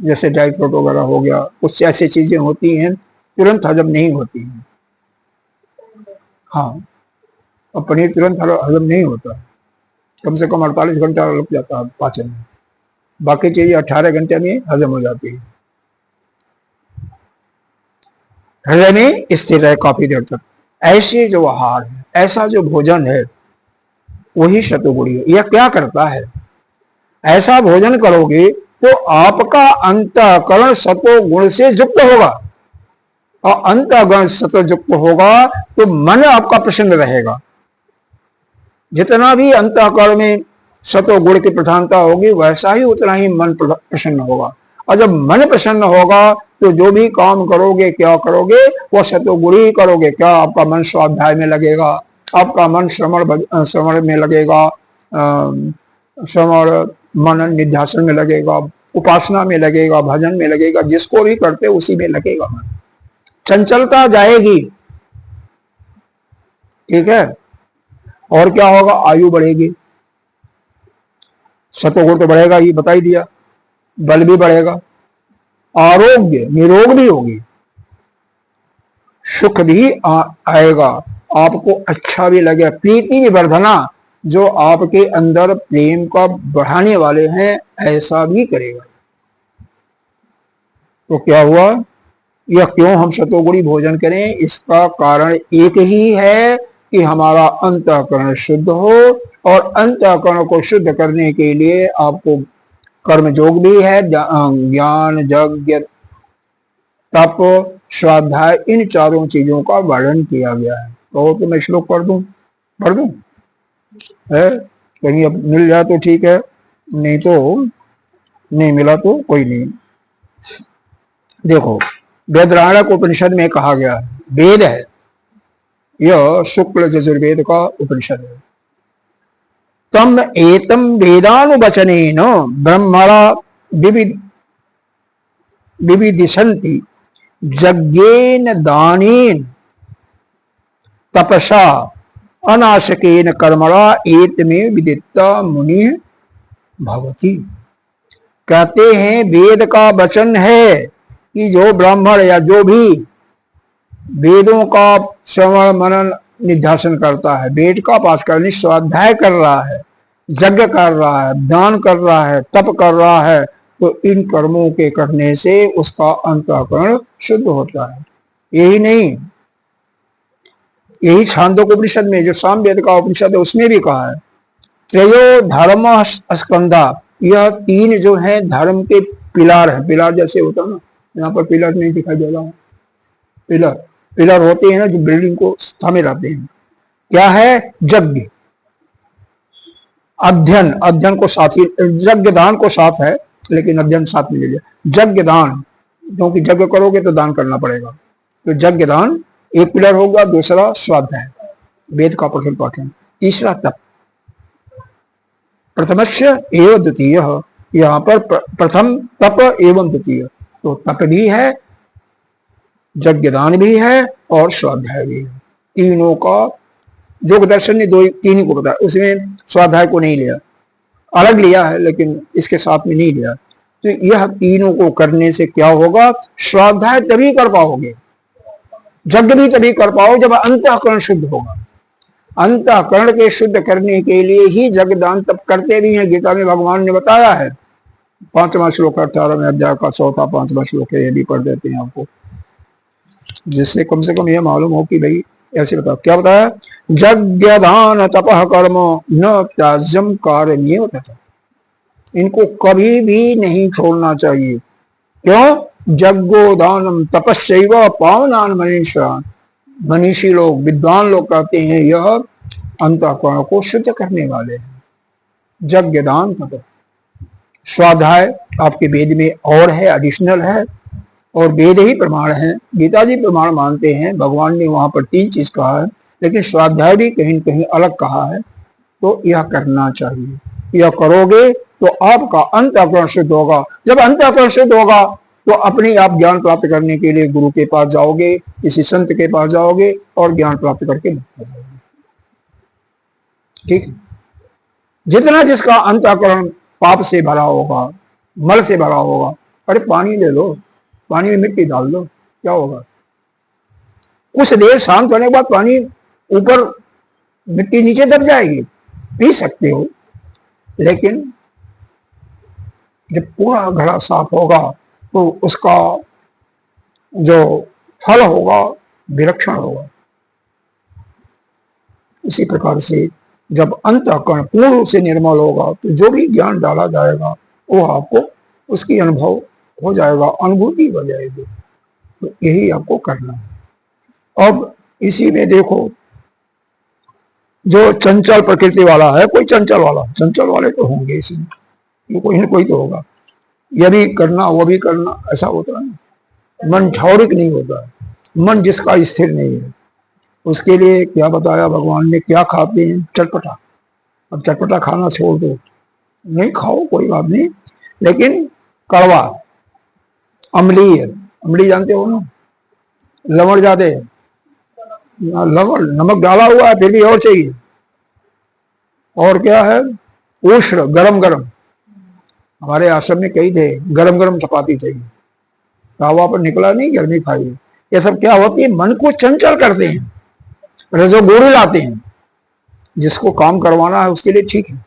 जैसे ड्राई फ्रूट वगैरह हो गया, कुछ ऐसी चीजें होती हैं तुरंत हजम नहीं होती हैं। हाँ, और पनीर तुरंत हजम नहीं होता, कम से कम 48 घंटा लग जाता है पाचन में, बाकी चीजें 18 घंटे में हजम हो जाती है। हृदय में स्थिर रहे काफी देर तक, ऐसे जो आहार है, ऐसा जो भोजन है, वही शतुगुणी है। यह क्या करता है? ऐसा भोजन करोगे तो आपका अंतःकरण सतो गुण से युक्त होगा, और अंतःकरण सतो युक्त होगा तो मन आपका प्रसन्न रहेगा। जितना भी अंतःकरण में सतो गुण की प्रधानता होगी, वैसा ही उतना ही मन प्रसन्न होगा। और जब मन प्रसन्न होगा तो जो भी काम करोगे, क्या करोगे, वो सतोगुण ही करोगे। क्या आपका मन स्वाध्याय में लगेगा, आपका मन श्रवण में लगेगा, श्रवण मनन निध्यासन में लगेगा, उपासना में लगेगा, भजन में लगेगा, जिसको भी करते उसी में लगेगा मन। चंचलता जाएगी, ठीक है। और क्या होगा? आयु बढ़ेगी, सतोगुण तो बढ़ेगा, ये बता ही दिया। बल भी बढ़ेगा, आरोग्य निरोग भी होगी, सुख भी आएगा, आपको अच्छा भी लगेगा, प्रीति भी वर्धना, जो आपके अंदर प्रेम का बढ़ाने वाले हैं ऐसा भी करेगा। तो क्या हुआ? यह क्यों हम शतोगुणी भोजन करें? इसका कारण एक ही है कि हमारा अंतःकरण शुद्ध हो, और अंतःकरण को शुद्ध करने के लिए आपको कर्म योग भी है, ज्ञान यज्ञ तप स्वाध्याय, इन चारों चीजों का वर्णन किया गया है। तो मैं श्लोक पढ़ दूं है, कहीं अब मिल जाए तो ठीक है, नहीं तो नहीं मिला तो कोई नहीं। देखो, वेदरायणक उपनिषद में कहा गया है, वेद है यह, शुक्ल यजुर्वेद का उपनिषद है। तम एतम वेदानुवचनेन ब्रह्मणा विविदिशन्ति यज्ञेन दानेन तपसा अनाशकेन कर्मणा एतमे विदिता मुनि भवति। कहते हैं वेद का वचन है कि जो ब्राह्मण या जो भी वेदों का श्रवण मनन निध्यासन करता है, वेद का पाठ करने स्वाध्याय कर रहा है, यज्ञ कर रहा है, दान कर रहा है, तप कर रहा है, तो इन कर्मों के करने से उसका अंतःकरण शुद्ध होता है। यही नहीं, यही छांदोग्योपनिषद में, जो सामवेद का उपनिषद है, उसमें भी कहा है, त्रयो धर्म स्कंधा, यह तीन जो है धर्म के पिलार है। पिलार जैसे होता है ना, यहाँ पर पिलर नहीं दिखाई दे रहा, पिलर पिलर होते हैं ना जो बिल्डिंग को थामे रहते हैं। क्या है? यज्ञ, अध्ययन, अध्ययन को साथ ही, यज्ञ दान को साथ है लेकिन अध्ययन साथ में ले लिया। यज्ञ दान, क्योंकि यज्ञ करोगे तो दान करना पड़ेगा, तो यज्ञ दान एक पिलर होगा। दूसरा स्वाध्याय, वेद का पठन पाठन। तीसरा तप, प्रथमस्य एवं द्वितीय, यहाँ पर प्रथम तप एवं द्वितीय, तो तप भी है, यज्ञ दान भी है और स्वाध्याय भी है। तीनों का योग दर्शन ने तीन ही को बताया, उसमें स्वाध्याय को नहीं लिया, अलग लिया है लेकिन इसके साथ में नहीं लिया। तो यह तीनों को करने से क्या होगा? स्वाध्याय तभी कर पाओगे, यज्ञ भी तभी कर पाओ जब अंतःकरण शुद्ध होगा। अंतःकरण के शुद्ध करने के लिए ही यज्ञ दान तप करते भी हैं। गीता में भगवान ने बताया है, 5वां श्लोक 18वें अध्याय का 4था 5वां श्लोक है, ये भी पढ़ देते हैं आपको, जिससे कम से कम यह मालूम हो कि भाई ऐसे बताओ। क्या बताया? यज्ञ दान तपः कर्म न त्याज्यम कार्यमेव तथा, इनको कभी भी नहीं छोड़ना चाहिए। क्यों? यज्ञो दानम तपस्यैव पावनान मनीषान्, मनीषी लोग, विद्वान लोग कहते हैं यह अंतःकरण को शुद्ध करने वाले हैं। यज्ञ दान तप, स्वाध्याय आपके वेद में और है, एडिशनल है, और वेद ही प्रमाण है, गीता जी प्रमाण मानते हैं। भगवान ने वहां पर 3 चीज कहा है, लेकिन स्वाध्याय भी कहीं कहीं अलग कहा है। तो यह करना चाहिए, यह करोगे तो आपका अंतःकरण शुद्ध होगा। जब अंतःकरण शुद्ध होगा तो अपने आप ज्ञान प्राप्त करने के लिए गुरु के पास जाओगे, किसी संत के पास जाओगे और ज्ञान प्राप्त करके मुक्त हो जाओगे। ठीक है। जितना जिसका अंतःकरण पाप से भरा होगा, मल से भरा होगा, अरे पानी ले लो, पानी में मिट्टी डाल दो, क्या होगा? कुछ देर शांत होने के बाद पानी ऊपर, मिट्टी नीचे दब जाएगी, पी सकते हो। लेकिन जब पूरा घड़ा साफ होगा तो उसका जो फल होगा विलक्षण होगा। इसी प्रकार से जब अंतःकरण पूर्ण रूप से निर्मल होगा तो जो भी ज्ञान डाला जाएगा वो आपको उसकी अनुभव हो जाएगा, अनुभूति हो जाएगी। तो यही आपको करना है। अब इसी में देखो, जो चंचल प्रकृति वाला है, कोई चंचल वाले तो होंगे इसमें, कोई न कोई तो होगा। यह भी करना वो भी करना, ऐसा होता है। मन ठौरिक नहीं होता है। मन जिसका स्थिर नहीं है उसके लिए क्या बताया भगवान ने, क्या खाते हैं? चटपटा। अब चटपटा खाना छोड़ दो, नहीं खाओ कोई बात नहीं, लेकिन कड़वा, अम्लीय, अम्ली जानते हो ना, लवण ज्यादा है, लवण नमक डाला हुआ है फिर भी और चाहिए। और क्या है? उष्ण, गरम गरम। हमारे आश्रम में कई थे, गरम गरम चपाती चाहिए, तावा पर निकला नहीं, गर्मी खाई। ये सब क्या होती है? मन को चंचल करते हैं, रजोगुण लाते हैं। जिसको काम करवाना है उसके लिए ठीक है,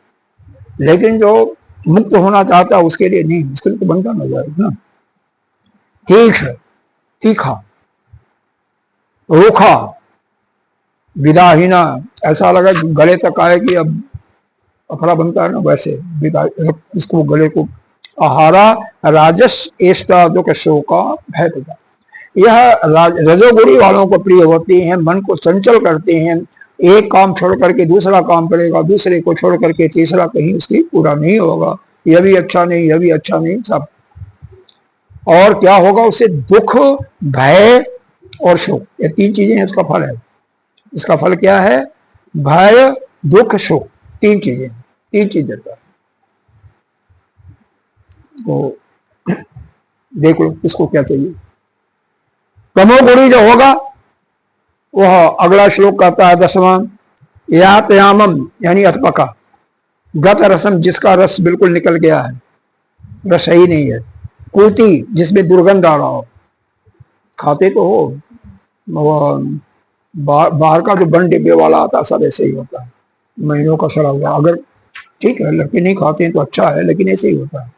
लेकिन जो मुक्त होना चाहता है उसके लिए नहीं, उसके लिए तो बंधन हो जाएगा ना। तीक्ष्ण, तीखा, रूखा, विदाहीना, ऐसा लगा गले तक आए कि अब अफरा बनता है ना, वैसे विदा, इसको गले को। आहारा राजस एष्टा दुख शोका भय पिता। यह रजोगुणी वालों को प्रिय होती हैं, मन को चंचल करते हैं। एक काम छोड़ करके दूसरा काम करेगा, दूसरे को छोड़ करके तीसरा, कहीं उसकी पूरा नहीं होगा। यह भी अच्छा नहीं, यह भी अच्छा नहीं, सब। और क्या होगा उससे? दुख, भय और शोक, ये 3 चीजें हैं इसका फल है। इसका फल क्या है? भय, दुख, शोक, 3 चीजें, 3 चीज देता है। तो देखो किसको क्या चाहिए। तमोगुणी जो होगा वह अगला श्लोक कहता है 10वां, यातयामम यानी अथपका, गत रसम जिसका रस बिल्कुल निकल गया है, रस सही नहीं है। कुलती जिसमें दुर्गंध आ रहा हो, खाते तो हो, बाहर का जो बन डिब्बे वाला आता है सब ऐसे ही होता है, महीनों का सड़ा हुआ। अगर ठीक है लड़के नहीं खाते हैं तो अच्छा है, लेकिन ऐसे ही होता है।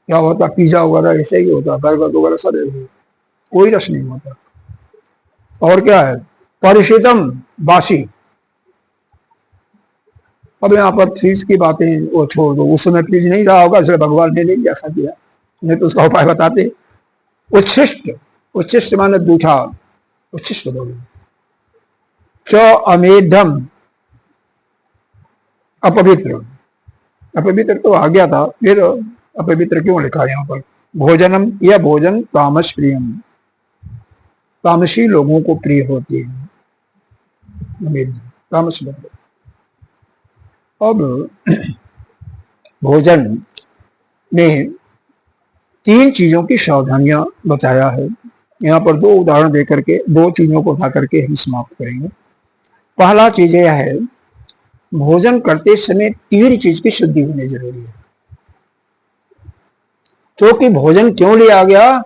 क्या होता है? पिज्जा वगैरह ऐसे ही होता है, बर्गर वगैरह सब ऐसे ही, कोई रस नहीं होता। और क्या है? परिचितम, बासी। अब यहाँ पर फ्रिज की बातें वो छोड़ दो, उस समय फ्रिज नहीं रहा होगा इसलिए भगवान ने नहीं ऐसा किया, नहीं तो उसका उपाय बताते। उच्छिष्ट, उच्छिष्ट माने दूठा, उच्छिष्ट बोलो। च अमेधम, अपवित्र, अपवित्र तो आ गया था, फिर अपवित्र क्यों लिखा यहाँ पर? भोजनम, यह भोजन तामस प्रियम, तामसी लोगों को प्रिय होती है, तामस लोग। अब भोजन में 3 चीजों की सावधानियां बताया है। यहाँ पर 2 उदाहरण देकर के, 2 चीजों को उठा करके हम समाप्त करेंगे। पहला चीज यह है, भोजन करते समय 3 चीज की शुद्धि होनी जरूरी है। क्योंकि भोजन क्यों लिया गया?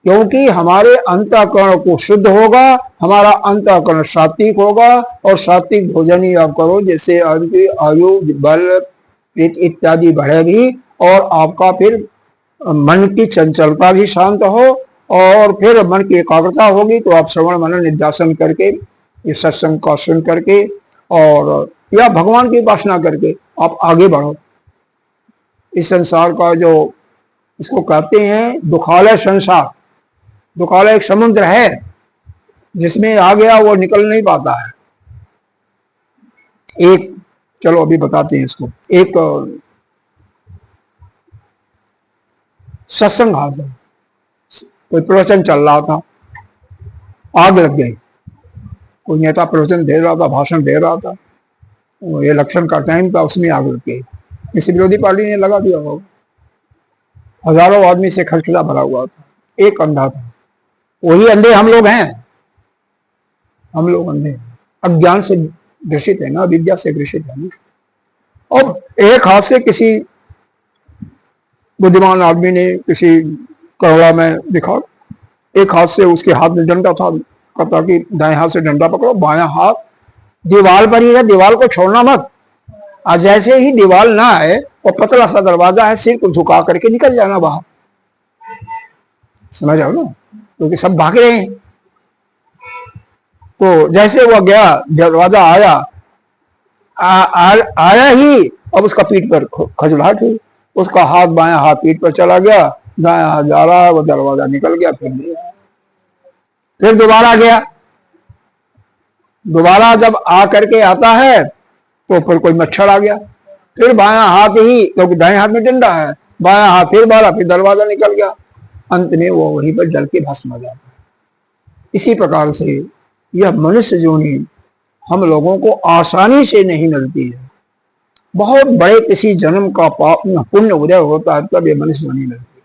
क्योंकि हमारे अंतःकरण को शुद्ध होगा, हमारा अंतःकरण सात्विक होगा, और सात्विक भोजन ही आप करो जिससे आपकी आयु, बल इत्यादि बढ़ेगी, और आपका फिर मन की चंचलता भी शांत हो, और फिर मन की एकाग्रता होगी। तो आप श्रवण मनन निध्यासन करके, इस सत्संग का सुन करके और या भगवान की उपासना करके आप आगे बढ़ो। इस संसार का जो इसको कहते हैं दुखालय संसार, दुखालय एक समुद्र है जिसमें आ गया वो निकल नहीं पाता है। एक, चलो अभी बताते हैं इसको। एक सत्संग हाल, कोई प्रवचन चल रहा था, आग लग गई। कोई नेता प्रवचन दे रहा था, भाषण दे रहा था, इलेक्शन का टाइम था, उसमें आग लग गई। किसी विरोधी पार्टी ने लगा दिया होगा। हजारों आदमी से खचखचा भरा हुआ था, एक अंधा था। वही अंधे हम लोग हैं, हम लोग अंधे हैं, अज्ञान से ग्रसित है ना, विद्या से ग्रसित है ना। और एक हाथ से किसी बुद्धिमान आदमी ने किसी करोड़ा में दिखा, एक हाथ से उसके हाथ में डंडा था, कहता कि दाएं हाथ से डंडा पकड़ो, बायां हाथ दीवार पर ही है, दीवार को छोड़ना मत। और जैसे ही दीवार ना आए और पतला सा दरवाजा है, सिर को झुका करके निकल जाना बाहर। समझ आओ ना, क्योंकि सब भाग रहे हैं। तो जैसे वो गया, दरवाजा आया, आया ही, अब उसका पीठ पर खजुलाहट हुई, उसका हाथ बायां हाथ पीठ पर चला गया, दाया हाथ जा रहा है, वो दरवाजा निकल गया, फिर नहीं आया। फिर दोबारा गया, दोबारा जब आ करके आता है तो फिर कोई मच्छर आ गया, फिर बायां हाथ ही, क्योंकि दाएं हाथ में डंडा है, बायां हाथ फिर मारा, फिर दरवाजा निकल गया। अंत में वो वहीं पर जल के भस्म हो जाता है। इसी प्रकार से यह मनुष्य जोनी हम लोगों को आसानी से नहीं मिलती है, बहुत बड़े किसी जन्म का पाप पुण्य उदय होता है तब ये मनुष्य जोनी मिलती है।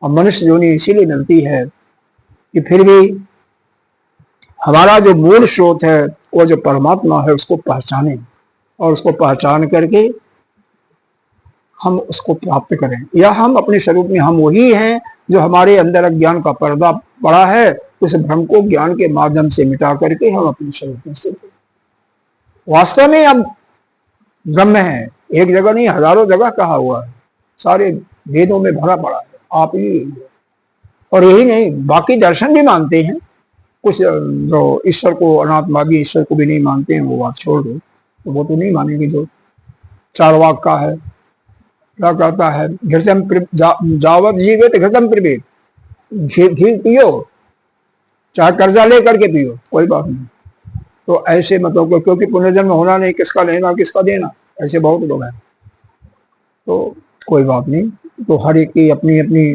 और मनुष्य जोनी इसीलिए मिलती है कि फिर भी हमारा जो मूल स्रोत है, वो जो परमात्मा है, उसको पहचाने, और उसको पहचान करके हम उसको प्राप्त करें। या हम अपने स्वरूप में हम वही हैं जो हमारे अंदर अज्ञान का पर्दा पड़ा है, उस भ्रम को ज्ञान के माध्यम से मिटा करके हम अपने स्वरूप में स्थित हैं। वास्तव में अब ब्रह्म है, एक जगह नहीं, हजारों जगह कहा हुआ है, सारे वेदों में भरा पड़ा है, आप ही है। और यही नहीं, बाकी दर्शन भी मानते हैं, कुछ जो ईश्वर को, अनात्मादी ईश्वर को भी नहीं मानते हैं, वो बात छोड़ दो, तो वो तो नहीं मानेंगे। जो चारवाक का है, क्या कहता है, घृतम जावत जीवित घृतम पिबेत, घी पियो, चाहे कर्जा ले करके पियो, कोई बात नहीं। तो ऐसे मतलब को, क्योंकि पुनर्जन्म होना नहीं, किसका लेना किसका देना, ऐसे बहुत लोग हैं, तो कोई बात नहीं। तो हर एक की अपनी अपनी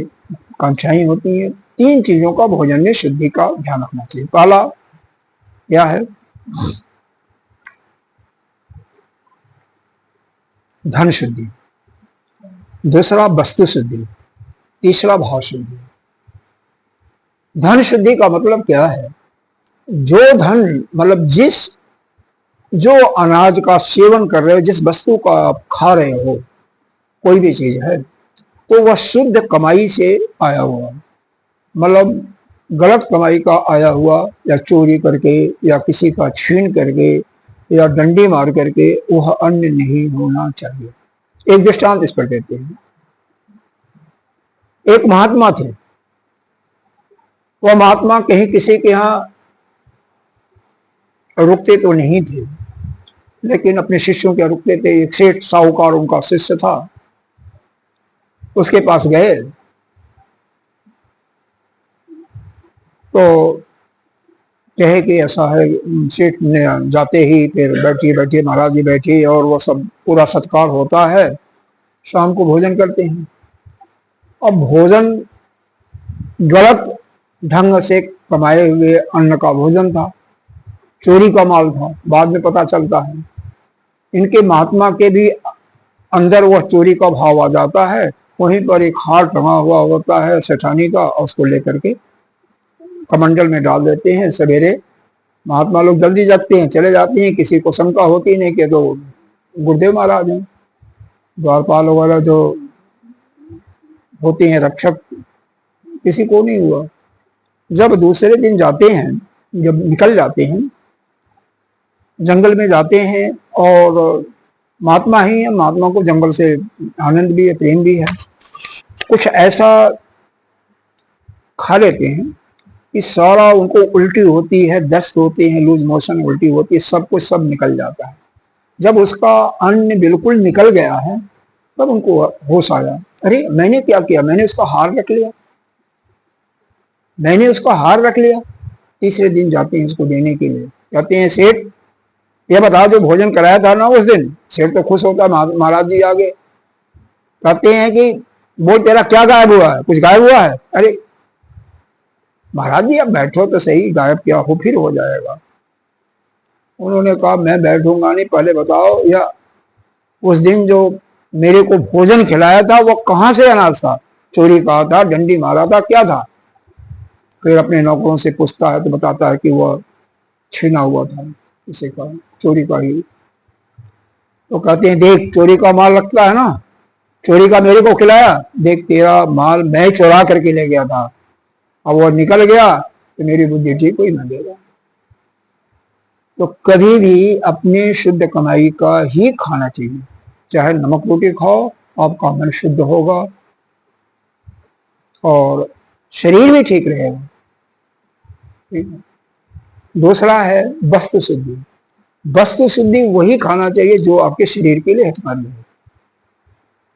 कांक्षाएं होती हैं। 3 चीजों का भोजन में शुद्धि का ध्यान रखना चाहिए। पहला क्या है, धन शुद्धि, दूसरा वस्तु शुद्धि, तीसरा भाव शुद्धि। धन शुद्धि का मतलब क्या है, जो धन मतलब जो अनाज का सेवन कर रहे हो, जिस वस्तु का आप खा रहे हो, कोई भी चीज है, तो वह शुद्ध कमाई से आया हुआ, मतलब गलत कमाई का आया हुआ, या चोरी करके, या किसी का छीन करके, या डंडी मार करके, वह अन्न नहीं होना चाहिए। एक दृष्टांत इस पर देते हैं। एक महात्मा थे, वह महात्मा कहीं किसी के यहाँ रुकते तो नहीं थे, लेकिन अपने शिष्यों के रुकते थे। एक सेठ साहूकार उनका शिष्य था, उसके पास गए तो कहे कि ऐसा है। सेठ ने जाते ही फिर बैठिए महाराज जी बैठिए, और वो सब पूरा सत्कार होता है। शाम को भोजन करते हैं। अब भोजन गलत ढंग से कमाए हुए अन्न का भोजन था, चोरी का माल था, बाद में पता चलता है। इनके महात्मा के भी अंदर वह चोरी का भाव आ जाता है। वहीं पर एक हार टंगा हुआ होता है सेठानी का, और उसको लेकर के कमंडल में डाल देते हैं। सवेरे महात्मा लोग जल्दी जगते हैं, चले जाते हैं, किसी को शंका होती नहीं कि तो गुरुदेव महाराज हैं, द्वारपाल वगैरह जो होते हैं रक्षक, किसी को नहीं हुआ। जब दूसरे दिन जाते हैं, जब निकल जाते हैं, जंगल में जाते हैं, और महात्मा ही है, महात्मा को जंगल से आनंद भी है, प्रेम भी है, कुछ ऐसा खा लेते हैं कि सारा उनको उल्टी होती है, दस्त होती है, लूज मोशन उल्टी होती है, सब कुछ सब निकल जाता है। जब उसका अन्न बिल्कुल निकल गया है, तब उनको होश आया, अरे मैंने क्या किया, मैंने उसका हार रख लिया, मैंने उसका हार रख लिया। तीसरे दिन जाते हैं उसको देने के लिए, कहते हैं सेठ ये बता, जो भोजन कराया था ना उस दिन। सेठ तो खुश होता, महाराज जी आगे कहते हैं कि बोल तेरा क्या गायब हुआ है, कुछ गायब हुआ है? अरे महाराज जी आप बैठो तो सही, गायब क्या हो फिर हो जाएगा। उन्होंने कहा मैं बैठूंगा नहीं, पहले बताओ या उस दिन जो मेरे को भोजन खिलाया था वो कहाँ से अनाज था, चोरी कहा था, डंडी मारा था, क्या था। फिर अपने नौकरों से पूछता है तो बताता है कि वह छीना हुआ था किसी का, चोरी का ही। तो कहते हैं देख चोरी का माल लगता है ना, चोरी का मेरे को खिलाया, देख तेरा माल मैं चुरा करके ले गया था, अब वो निकल गया तो मेरी बुद्धि ठीक हुई, ना देगा। तो कभी भी अपने शुद्ध कमाई का ही खाना चाहिए, चाहे नमक रोटी खाओ, आपका मन शुद्ध होगा और शरीर भी ठीक रहेगा। ठीक है। दूसरा है वस्तु शुद्धि। वस्तु शुद्धि वही खाना चाहिए जो आपके शरीर के लिए हितकारी है।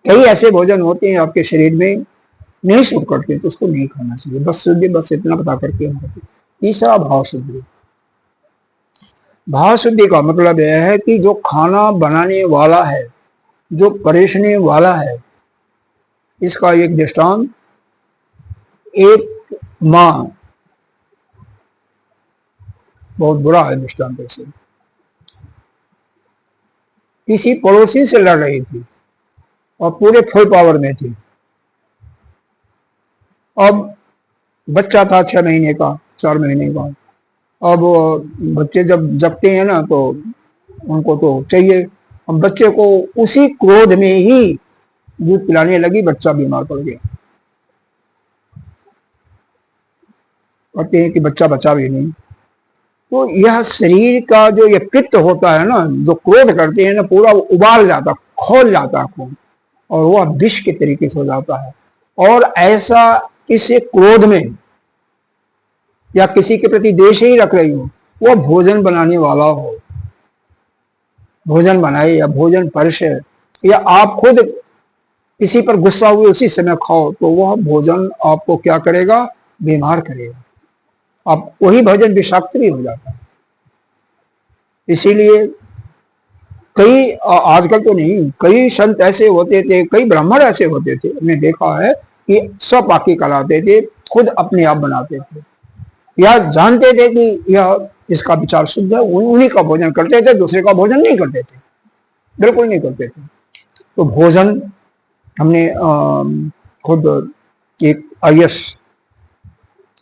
कई ऐसे भोजन होते हैं आपके शरीर में नहीं सूट करते तो उसको नहीं खाना चाहिए। बस शुद्धि, बस इतना बता करके हम करते। तीसरा भाव शुद्धि। भाव शुद्धि का मतलब यह है कि जो खाना बनाने वाला है, जो परेशने वाला है, इसका एक दृष्टांत, एक माँ, बहुत बुरा है दृष्टांत ऐसे, किसी पड़ोसी से लड़ रही थी और पूरे फुल पावर में थी। अब बच्चा था 6 महीने का, 4 महीने का। अब बच्चे जब जगते हैं ना तो उनको तो चाहिए। अब बच्चे को उसी क्रोध में ही दूध पिलाने लगी, बच्चा बीमार पड़ गया। कहते हैं कि बच्चा बचा भी नहीं। तो यह शरीर का जो ये पित्त होता है ना, जो क्रोध करते हैं ना, पूरा उबाल जाता, खोल जाता खून, और वह विष के तरीके से हो जाता है। और ऐसा किसी क्रोध में या किसी के प्रति द्वेष ही रख रही हो, वह भोजन बनाने वाला हो, भोजन बनाए या भोजन परसे, या आप खुद किसी पर गुस्सा हुए उसी समय खाओ, तो वह भोजन आपको क्या करेगा, बीमार करेगा। आप वही भोजन विषाक्त भी हो जाता है। इसीलिए कई, आजकल तो नहीं, कई संत ऐसे होते थे, कई ब्राह्मण ऐसे होते थे, हमने देखा है कि स्वपाकी कराते थे, खुद अपने आप बनाते थे, या जानते थे कि यह इसका विचार शुद्ध है, उन्हीं का भोजन करते थे, दूसरे का भोजन नहीं करते थे, बिल्कुल नहीं करते थे। तो भोजन हमने खुद एक आईएएस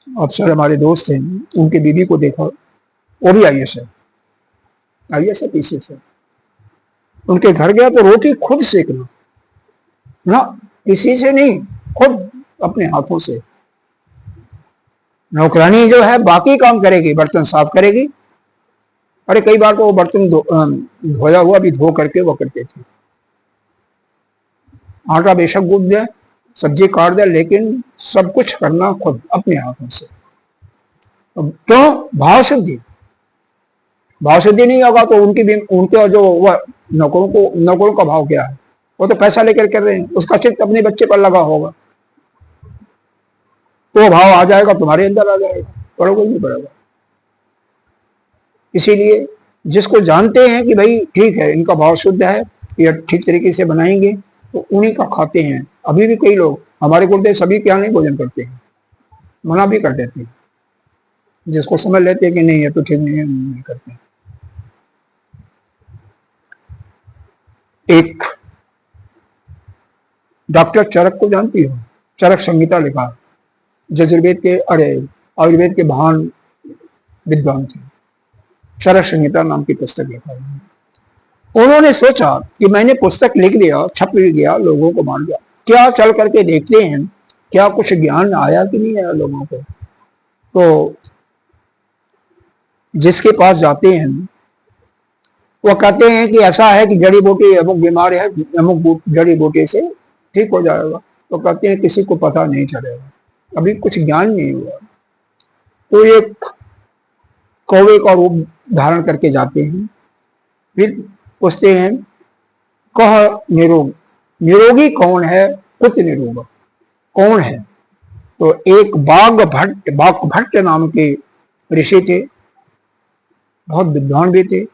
अफसर हमारे दोस्त हैं, उनके बीवी को देखा, वो भी आईएएस है, आईएएस है, पीसीएस है। उनके घर गया तो रोटी खुद सेकना ना, किसी से नहीं, खुद अपने हाथों से। नौकरानी जो है बाकी काम करेगी, बर्तन साफ करेगी। अरे कई बार तो वो बर्तन धोया हुआ भी धो करके वो करते थे। आटा बेशक गूंद दे, सब्जी काट दे, लेकिन सब कुछ करना खुद अपने हाथों से। तो भाव शुद्धि, भाव शुद्धि नहीं होगा तो उनके जो वह नौकरों का भाव क्या है, वो तो पैसा लेकर कर रहे हैं, उसका चित्त अपने बच्चे पर लगा होगा, तो भाव आ जाएगा, तुम्हारे अंदर आ जाएगा, पड़ोगे नहीं पड़ेगा। इसीलिए जिसको जानते हैं कि भाई ठीक है, इनका भाव शुद्ध है, या ठीक तरीके से बनाएंगे, तो उन्हीं का खाते हैं। अभी भी कई लोग हमारे गुरुदेव सभी क्या नहीं भोजन करते हैं, मना भी कर देते हैं, जिसको समझ लेते हैं कि नहीं है तो ठीक नहीं करते। एक डॉक्टर चरक को जानती हो, चरक संहिता लिखा, यजुर्वेद के, अरे आयुर्वेद के महान विद्वान थे, चरक संहिता नाम की पुस्तक लिखा। उन्होंने सोचा कि मैंने पुस्तक लिख दिया, छप भी गया, लोगों को मान गया, क्या चल करके देखते हैं क्या कुछ ज्ञान आया कि नहीं आया लोगों को। तो जिसके पास जाते हैं वो कहते हैं कि ऐसा है कि जड़ी बूटी अमुक बीमार है, अमुक जड़ी बूटी से ठीक हो जाएगा, तो कहते हैं किसी को पता नहीं चलेगा, अभी कुछ ज्ञान नहीं हुआ। तो ये कौवे का रूप धारण करके जाते हैं, फिर पूछते हैं कह निरोग, निरोगी कौन है, कुछ निरोग कौन है। तो एक बाग भट्ट नाम के ऋषि थे, बहुत विद्वान भी थे,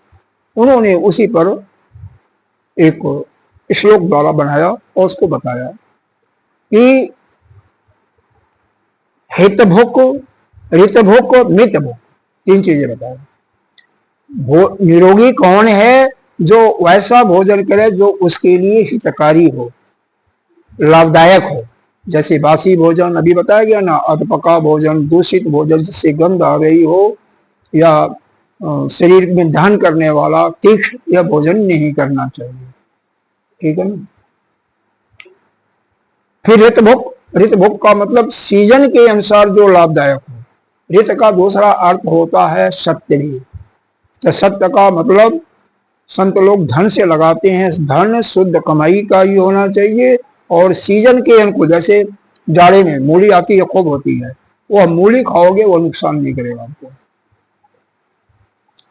उन्होंने उसी पर एक श्लोक द्वारा बनाया और उसको बताया कि हितभुक ऋत भुक और मित भुक, तीन चीजें बताए। निरोगी कौन है? जो वैसा भोजन करे जो उसके लिए हितकारी हो, लाभदायक हो। जैसे बासी भोजन अभी बताया गया ना, अधपका भोजन, दूषित भोजन जिससे गंध आ गई हो, या शरीर में दहन करने वाला तीक्ष्ण, यह भोजन नहीं करना चाहिए। ठीक है ना। फिर ऋतभुक, ऋतभुक का मतलब सीजन के अनुसार जो लाभदायक हो। ऋत का दूसरा अर्थ होता है सत्य भी। तो सत्य का मतलब संत लोग धन से लगाते हैं, धन शुद्ध कमाई का ही होना चाहिए और सीजन के अनुकूल। जैसे जाड़े में मूली आती है, खूब होती है, वो मूली खाओगे वो नुकसान नहीं करेगा आपको।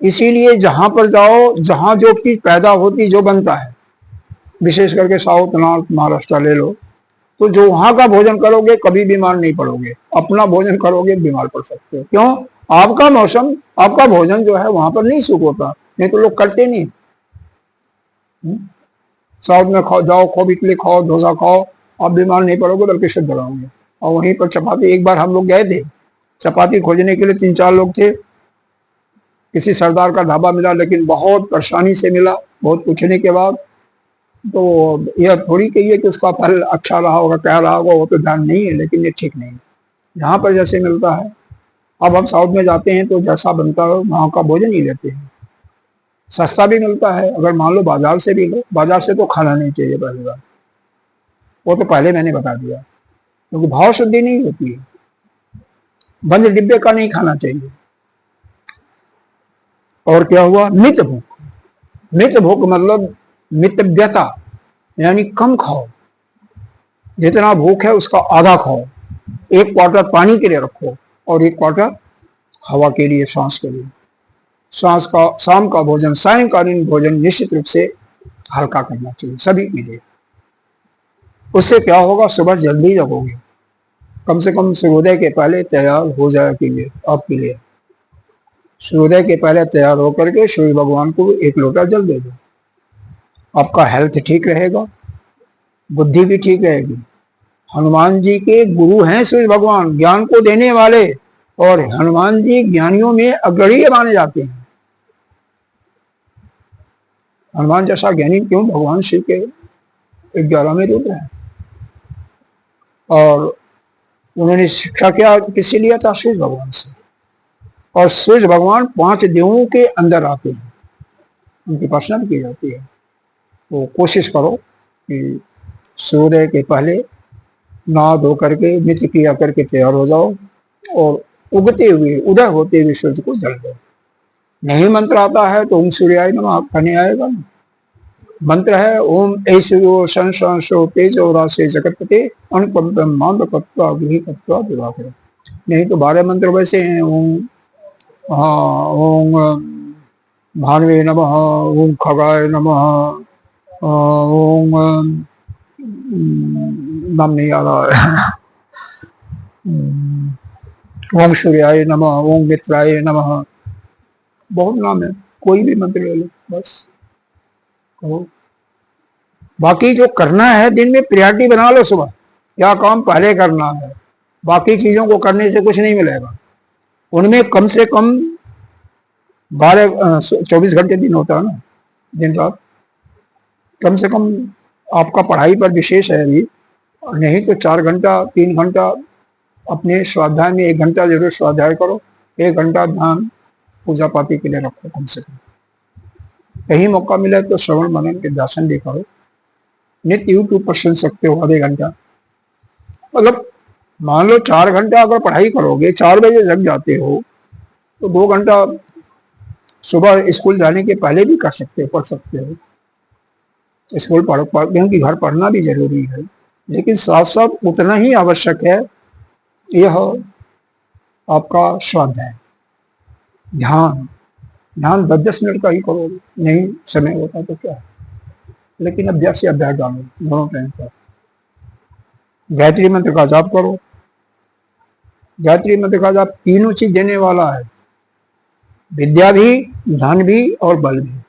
इसीलिए जहां पर जाओ, जहां जो चीज पैदा होती, जो बनता है, विशेष करके साउथ नॉर्थ महाराष्ट्र ले लो, तो जो वहां का भोजन करोगे कभी बीमार नहीं पड़ोगे। अपना भोजन करोगे बीमार पड़ सकते हो। क्यों? आपका मौसम, आपका भोजन जो है वहां पर नहीं सूट होता, नहीं तो लोग करते नहीं। साउथ में खाओ, जाओ खूब इडली खाओ, डोसा खाओ, आप बीमार नहीं पड़ोगे बल्कि शुद्ध रहोगे। और वहीं पर चपाती, एक बार हम लोग गए थे चपाती खोजने के लिए, 3-4 लोग थे। किसी सरदार का ढाबा मिला, लेकिन बहुत परेशानी से मिला, बहुत पूछने के बाद। तो यह थोड़ी कहिए कि उसका फल अच्छा रहा होगा, क्या रहा होगा, वो तो ध्यान नहीं है, लेकिन ये ठीक नहीं है। यहाँ पर जैसे मिलता है, अब हम साउथ में जाते हैं तो जैसा बनता है वहाँ का भोजन ही लेते हैं। सस्ता भी मिलता है, अगर मान लो बाजार से भी लो। बाजार से तो खाना नहीं चाहिए पहली बार, वो तो पहले मैंने बता दिया, क्योंकि भाव शुद्धि नहीं होती है। बंद डिब्बे का नहीं खाना चाहिए। और क्या हुआ? मित भूख। मित भूख मतलब मितव्यता, यानी कम खाओ, जितना भूख है उसका आधा खाओ। 1 क्वार्टर पानी के लिए रखो और 1 क्वार्टर हवा के लिए, सांस के लिए। सांस का, शाम का भोजन, सायंकालीन भोजन निश्चित रूप से हल्का करना चाहिए सभी के लिए। उससे क्या होगा? सुबह जल्दी जगोगे। कम से कम सूर्योदय के पहले तैयार हो जाए के लिए, आपके लिए सूर्योदय के पहले तैयार होकर के सूर्य भगवान को 1 लोटा जल दे दो। आपका हेल्थ ठीक रहेगा, बुद्धि भी ठीक रहेगी। हनुमान जी के गुरु हैं सूर्य भगवान, ज्ञान को देने वाले, और हनुमान जी ज्ञानियों में अग्रणी माने जाते हैं। हनुमान जैसा ज्ञानी क्यों? भगवान शिव के 11वें रूप है। और उन्होंने शिक्षा क्या किससे लिया था? सूर्य भगवान से। और सूर्य भगवान 5 देवों के अंदर आते हैं, उनकी उपासना भी की जाती है। तो कोशिश करो कि सूर्य के पहले नहा धो करके नित्य क्रिया करके तैयार हो जाओ और उगते हुए, उदय होते हुए सूर्य को जल दो। नहीं मंत्र आता है तो ओम सूर्याय नमः कहने आएगा ना। मंत्र है ओम ऐश्वर्यो संशो तेजो राशे जगतपते अनुपम ब्रह्मांड तत्वा विहि तत्वा दिवाकर। नहीं तो 12 मंत्र वैसे हैं। ओम, हाँ, ओम भानवे नमः, ओम खगाय नमः, ओम नाम नहीं आ रहा है, ओम सूर्याय नमः, ओम मित्राय नमः, बहुत नाम है, कोई भी मंत्र ले लो बस कहो। बाकी जो करना है दिन में प्रायोरिटी बना लो, सुबह क्या काम पहले करना है। बाकी चीजों को करने से कुछ नहीं मिलेगा। उनमें कम से कम 24 घंटे दिन होता है ना, दिन रात। कम से कम आपका पढ़ाई पर विशेष है अभी, नहीं तो 4 घंटा 3 घंटा अपने स्वाध्याय में, 1 घंटा जरूर स्वाध्याय करो, 1 घंटा ध्यान पूजा पाठी के लिए रखो कम से कम। कहीं मौका मिले तो श्रवण मनन के दर्शन भी करो। नित्य यूट्यूब पर सुन सकते हो आधे घंटा। मतलब मान लो 4 घंटा अगर पढ़ाई करोगे, 4 बजे जग जाते हो, तो 2 घंटा सुबह स्कूल जाने के पहले भी कर सकते हो, पढ़ सकते हो। स्कूल पढ़ क्योंकि घर पढ़ना भी जरूरी है, लेकिन साथ साथ उतना ही आवश्यक है यह आपका स्वाध्याय, ध्यान। ध्यान 10-10 मिनट का ही करोगे, नहीं समय होता तो क्या है, लेकिन अभ्यास से अभ्यास डालो दोनों टाइम पर। गायत्री मंत्र का जाप करो। गायत्री मंत्र का जाप तीनों चीज देने वाला है, विद्या भी, धन भी और बल भी।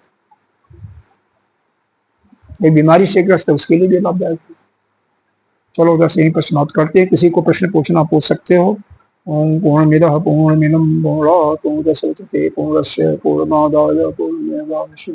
कोई बीमारी से ग्रस्त है उसके लिए भी लाभदायक है। चलो बस यहीं पर समाप्त करते हैं। किसी को प्रश्न पूछना पूछ सकते हो। ओम पूर्णमिदः पूर्णमिदं पूर्णात् पूर्णमुदच्यते पूर्णस्य पूर्णमादाय पूर्णमेवावशिष्यते।